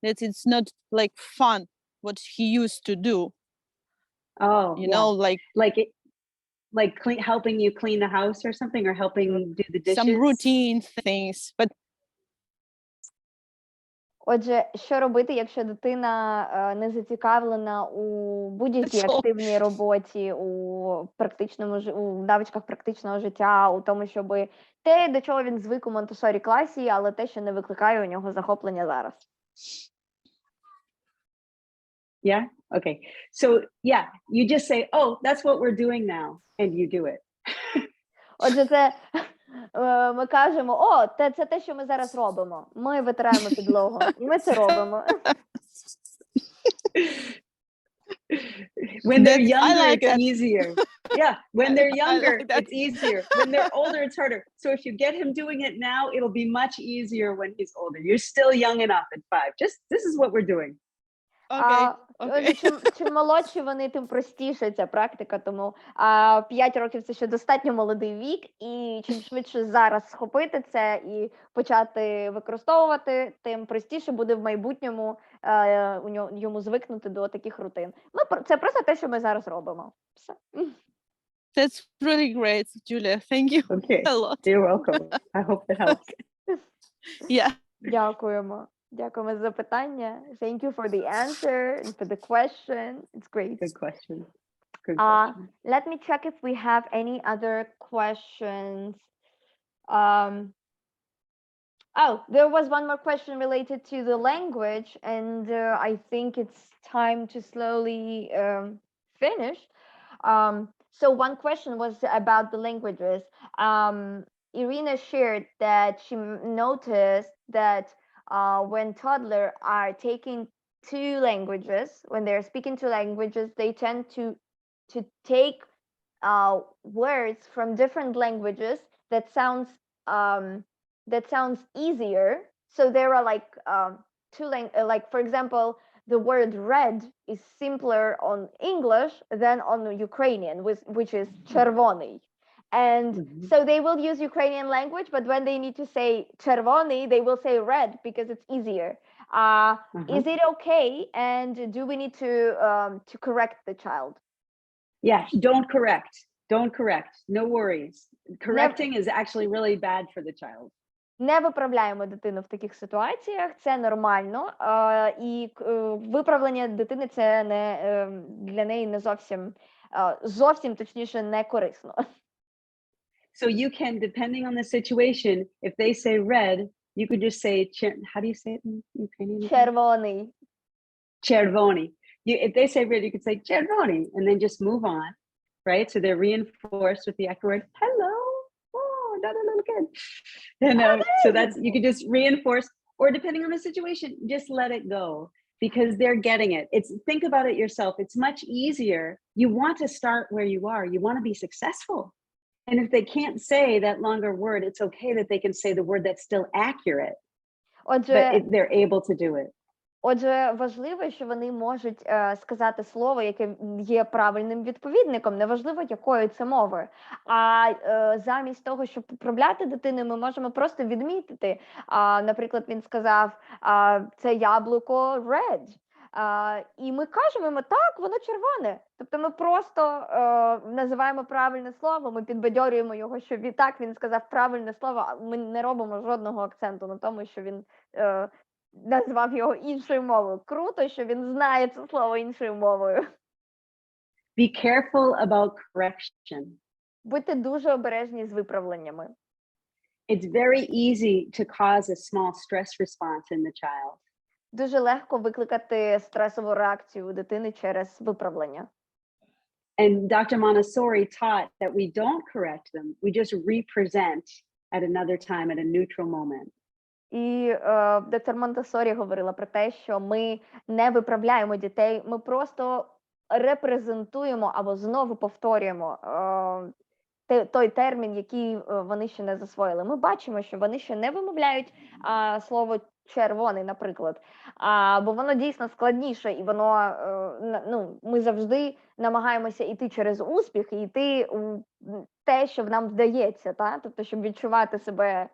that it's not like fun what he used to do? Oh, you know, like helping you clean the house or something, or helping do the dishes. Some routine things, but. Отже, що робити, якщо дитина не зацікавлена у будь-якій активній роботі, у навичках практичного життя, у тому, щоб те, до чого він звик у Монтессорі класі, але те, що не викликає у нього захоплення зараз. Yeah? Okay. So, yeah, you just say, oh, that's what we're doing now, and you do it. Отже, це ми кажемо, це те, що ми зараз робимо. Ми витираємо підлогу. Ми це робимо. When they're younger, it's easier. Yeah, when they're younger, it's easier. When they're older, it's harder. So if you get him doing it now, it'll be much easier when he's older. You're still young enough at 5. This is what we're doing. Чим молодші вони, тим простіше ця практика, тому 5 років – це ще достатньо молодий вік, і чим швидше зараз схопити це і почати використовувати, тим простіше буде в майбутньому йому звикнути до таких рутин. Це просто те, що ми зараз робимо. Все. That's really great, Julia. Thank you a lot. You're welcome. I hope it helps. Yeah. Дякуємо. Дякуємо за запитання. Thank you for the answer and for the question. It's great. Good question. Good question. Let me check if we have any other questions. There was one more question related to the language, and I think it's time to slowly finish. So one question was about the languages. Irina shared that she noticed that when toddlers are taking 2 languages, when they're speaking 2 languages, they tend to take words from different languages that sounds easier. So there are like like for example, the word red is simpler on English than on Ukrainian, which is червоний. And so they will use Ukrainian language, but when they need to say червоний, they will say red because it's easier. Is it okay? And do we need to correct the child? Yeah, don't correct. Don't correct. No worries. Correcting is actually really bad for the child. Не виправляємо дитину в таких ситуаціях, це нормально, і виправлення дитини це не для неї не зовсім точніше не корисно. So you can, depending on the situation, if they say red, you could just say, how do you say it in Ukrainian? Червоний. Червоний. If they say red, you could say червоний, and then just move on, right? So they're reinforced with the echo word, hello. Another little kid. So that's, you could just reinforce, or depending on the situation, just let it go because they're getting it. Think about it yourself. It's much easier. You want to start where you are. You want to be successful. And if they can't say that longer word, it's okay that they can say the word that's still accurate. But they're able to do it. Отже, важливо, що вони можуть сказати слово, яке є правильним відповідником, неважливо, якою це мовою. А замість того, щоб поправляти дитину, ми можемо просто відмітити. Наприклад, він сказав, це яблуко red. І ми кажемо йому, так, воно червоне. Тобто ми просто називаємо правильне слово, ми підбадьорюємо його, що так, він сказав правильне слово, а ми не робимо жодного акценту на тому, що він назвав його іншою мовою. Круто, що він знає це слово іншою мовою. Be careful about correction. Будьте дуже обережні з виправленнями. It's very easy to cause a small stress response in the child. Дуже легко викликати стресову реакцію у дитини через виправлення. And Dr. Montessori taught that we don't correct them, we just represent at another time, at a neutral moment. І доктор Монтессорі говорила про те, що ми не виправляємо дітей, ми просто репрезентуємо або знову повторюємо той термін, який вони ще не засвоїли. Ми бачимо, що вони ще не вимовляють слово червоний, наприклад, бо воно дійсно складніше, і воно, ми завжди намагаємося йти через успіх, і йти у те, що нам вдається, тобто, щоб відчувати себе,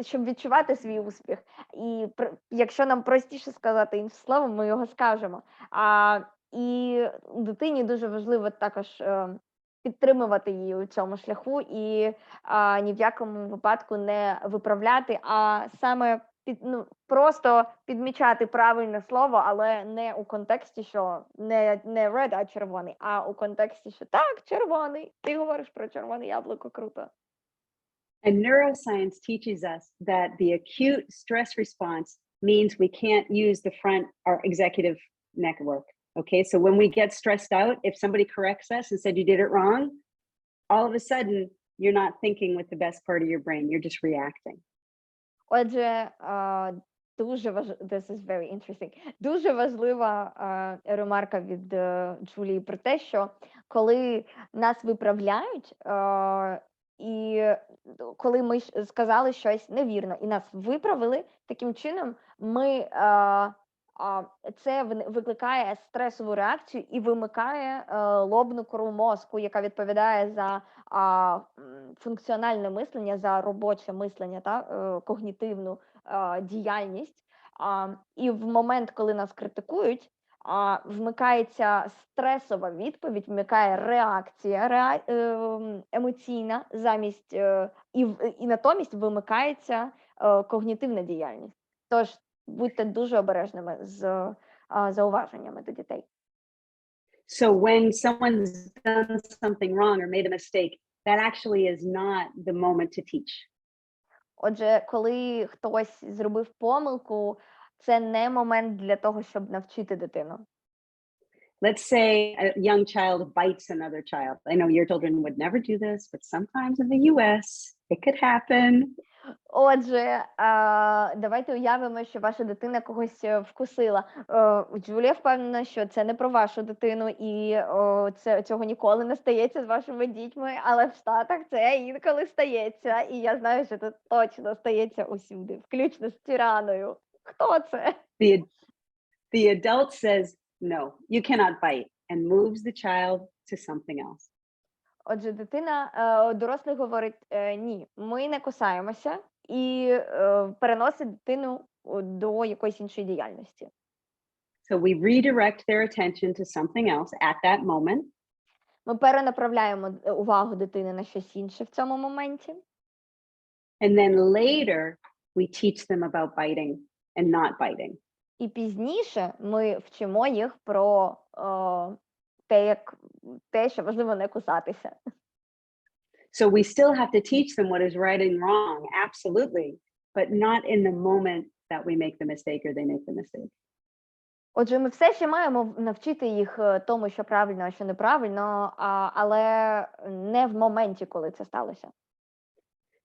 щоб відчувати свій успіх. І якщо нам простіше сказати інше слово, ми його скажемо. І дитині дуже важливо також підтримувати її у цьому шляху і ні в якому випадку не виправляти, а саме просто підмічати правильне слово, але не у контексті, що не red, а червоний, а у контексті, що так, червоний, ти говориш про червоне яблуко, круто. And neuroscience teaches us that the acute stress response means we can't use the front, our executive network. Okay, so when we get stressed out, if somebody corrects us and said you did it wrong, all of a sudden you're not thinking with the best part of your brain, you're just reacting. Отже, this is very interesting. Дуже важлива ремарка від Джулії про те, що коли нас виправляють, і коли ми сказали щось невірно і нас виправили, таким чином це викликає стресову реакцію і вимикає лобну кору мозку, яка відповідає за функціональне мислення, за робоче мислення, когнітивну діяльність. І в момент, коли нас критикують, вмикається стресова відповідь, вмикає реакція емоційна, замість і натомість вимикається когнітивна діяльність. Тож будьте дуже обережними з зауваженнями до дітей. So when someone's done something wrong or made a mistake, that actually is not the moment to teach. Отже, коли хтось зробив помилку, це не момент для того, щоб навчити дитину. Let's say a young child bites another child. I know your children would never do this, but sometimes in the US, it could happen. Отже, давайте уявимо, що ваша дитина когось вкусила. Джулія впевнена, що це не про вашу дитину, і цього ніколи не стається з вашими дітьми, але в Штатах це інколи стається, і я знаю, що це точно стається усюди, включно з тираною. Хто це? The adult says, no, you cannot bite, and moves the child to something else. Отже, дорослий говорить, ні, ми не кусаємося, і переносить дитину до якоїсь іншої діяльності. So we redirect their attention to something else at that moment. Ми перенаправляємо увагу дитини на щось інше в цьому моменті. And then later, we teach them about biting and not biting. І пізніше ми вчимо їх про те, що важливо не кусатися. So we still have to teach them what is right and wrong, absolutely, but not in the moment that we make the mistake or they make the mistake. Отже, ми все ще маємо навчити їх тому, що правильно, а що неправильно, але не в моменті, коли це сталося.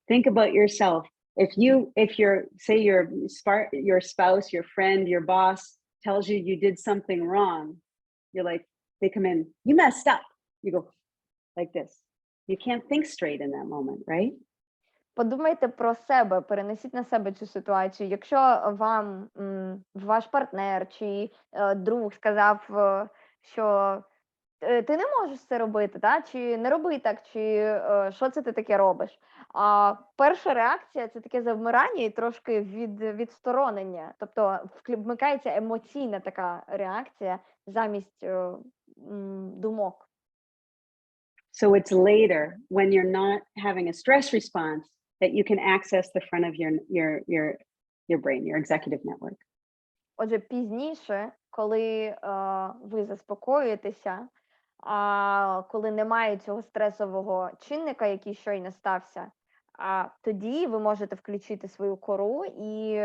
Think about yourself. If your spouse, your friend, your boss tells you you did something wrong, you're like, they come in, you messed up. You go like this. You can't think straight in that moment, right? Подумайте про себе, перенесіть на себе цю ситуацію. Якщо вам ваш партнер чи друг сказав, що ти не можеш це робити, та? Чи не роби так, чи що це ти таке робиш? А перша реакція – це таке завмирання і трошки відсторонення. Тобто вмикається емоційна така реакція замість думок. So it's later when you're not having a stress response that you can access the front of your brain, your executive network. Отже, пізніше, коли ви заспокоїтеся, коли немає цього стресового чинника, який щойно стався, тоді ви можете включити свою кору і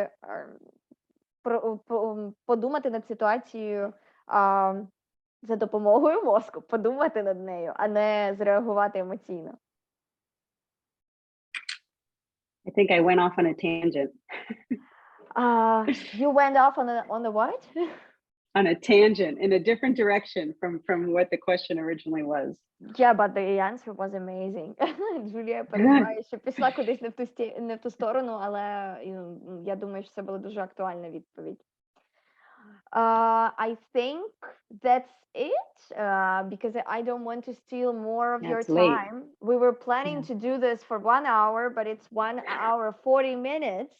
подумати над ситуацією за допомогою мозку, подумати над нею, а не зреагувати емоційно. I think I went off on a tangent. You went off on the what? On a tangent in a different direction from what the question originally was. Yeah, but the answer was amazing. Джулія переживає, що пішла кудись не в ту сторону, але я думаю, що це була дуже актуальна відповідь. I think that's it, because I don't want to steal more of your time. We were planning to do this for 1 hour, but it's 1 hour 40 minutes.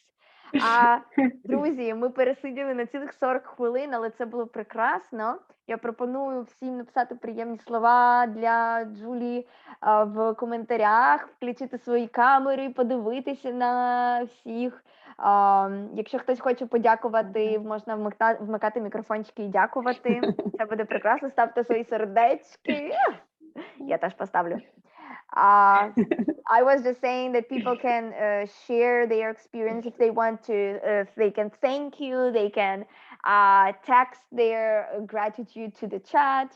Друзі, ми пересиділи на цілих 40 хвилин, але це було прекрасно. Я пропоную всім написати приємні слова для Джулії в коментарях, включити свої камери, подивитися на всіх. Якщо хтось хоче подякувати, можна вмикати мікрофончики і дякувати. Це буде прекрасно. Ставте свої сердечки. Я теж поставлю. I was just saying that people can share their experience if they want to. If they can thank you, they can text their gratitude to the chat,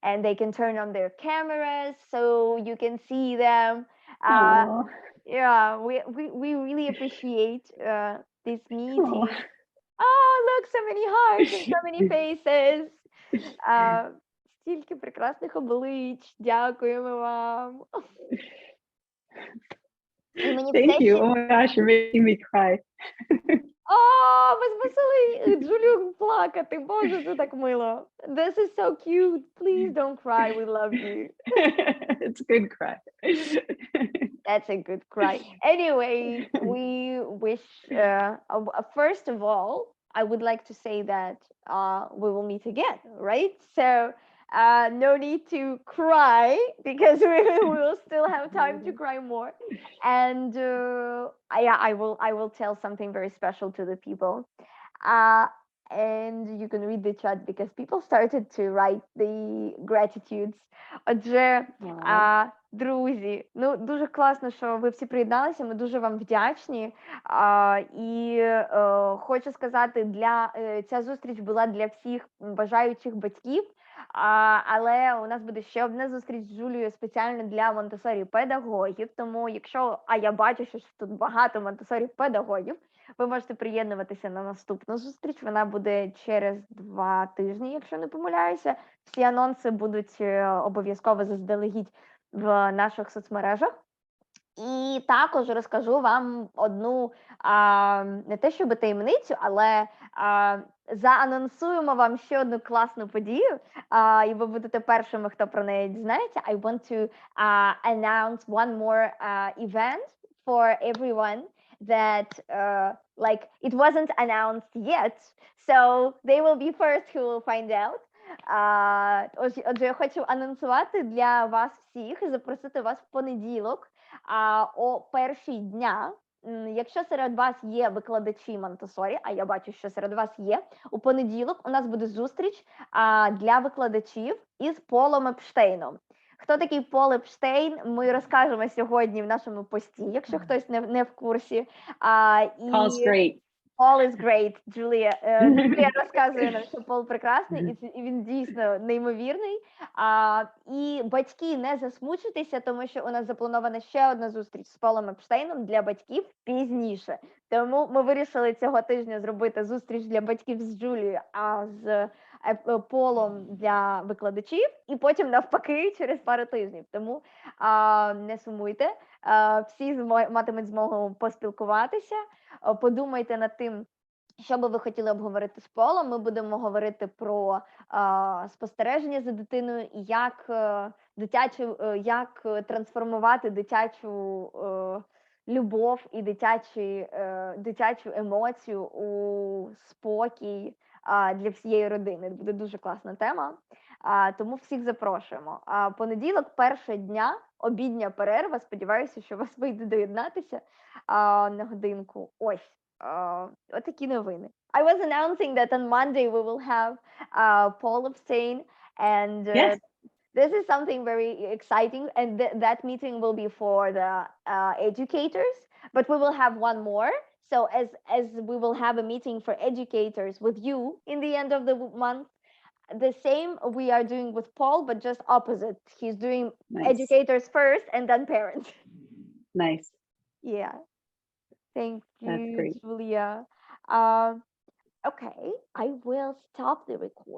and they can turn on their cameras so you can see them. Yeah, we really appreciate this meeting. Oh, look, so many hearts and so many faces. Стільки прекрасних облич. Дякуємо вам. Thank you. Oh my gosh, you're making me cry. Ви змусили Джулію плакати. Боже, це так мило. This is so cute. Please don't cry. We love you. It's a good cry. That's a good cry. Anyway, we wish, first of all, I would like to say that we will meet again, right? So no need to cry because we will still have time to cry more. And I will tell something very special to the people. And you can read the chat because people started to write the gratitudes. Отже, друзі, ну дуже класно, що ви всі приєдналися. Ми дуже вам вдячні. І хочу сказати, ця зустріч була для всіх бажаючих батьків. Але у нас буде ще одна зустріч з Джулією спеціально для Монтессорі педагогів. Тому якщо, я бачу, що тут багато Монтессорі педагогів, ви можете приєднуватися на наступну зустріч. Вона буде через 2 тижні, якщо не помиляюся. Всі анонси будуть обов'язково заздалегідь в наших соцмережах. І також розкажу вам одну, не те щоб таємницю, але заанонсуємо вам ще одну класну подію, і ви будете першими, хто про неї дізнається. I want to announce one more event for everyone that like it wasn't announced yet, so they will be first who will find out. Отже, я хочу анонсувати для вас всіх і запросити вас в понеділок о 1-й дня. Якщо серед вас є викладачі Монтессорі, а я бачу, що серед вас є, у понеділок у нас буде зустріч для викладачів із Полом Епштейном. Хто такий Пол Епштейн, ми розкажемо сьогодні в нашому пості, якщо хтось не в курсі. Paul's great. Paul is great, Джулія. Джулія розказує нам, що Пол прекрасний, і він дійсно неймовірний. І батьки, не засмучуйтеся, тому що у нас запланована ще одна зустріч з Полом Епштейном для батьків пізніше. Тому ми вирішили цього тижня зробити зустріч для батьків з Джулією, а з Полом для викладачів, і потім навпаки через пару тижнів. Тому не сумуйте, всі матимуть змогу поспілкуватися. Подумайте над тим, що би ви хотіли обговорити з Полом. Ми будемо говорити про спостереження за дитиною і як трансформувати дитячу любов і дитячу емоцію у спокій для всієї родини. Буде дуже класна тема, тому всіх запрошуємо. Понеділок, 1 дня, обідня перерва. Сподіваюся, що вас вийде доєднатися на годинку. Ось, отакі новини. I was announcing that on Monday we will have Paul Epstein, and Yes. this is something very exciting, and that meeting will be for the educators, but we will have one more. So as we will have a meeting for educators with you in the end of the month, the same we are doing with Paul, but just opposite. He's doing educators first and then parents. Nice. Yeah. Thank you, That's great. Julia. Okay, I will stop the recording.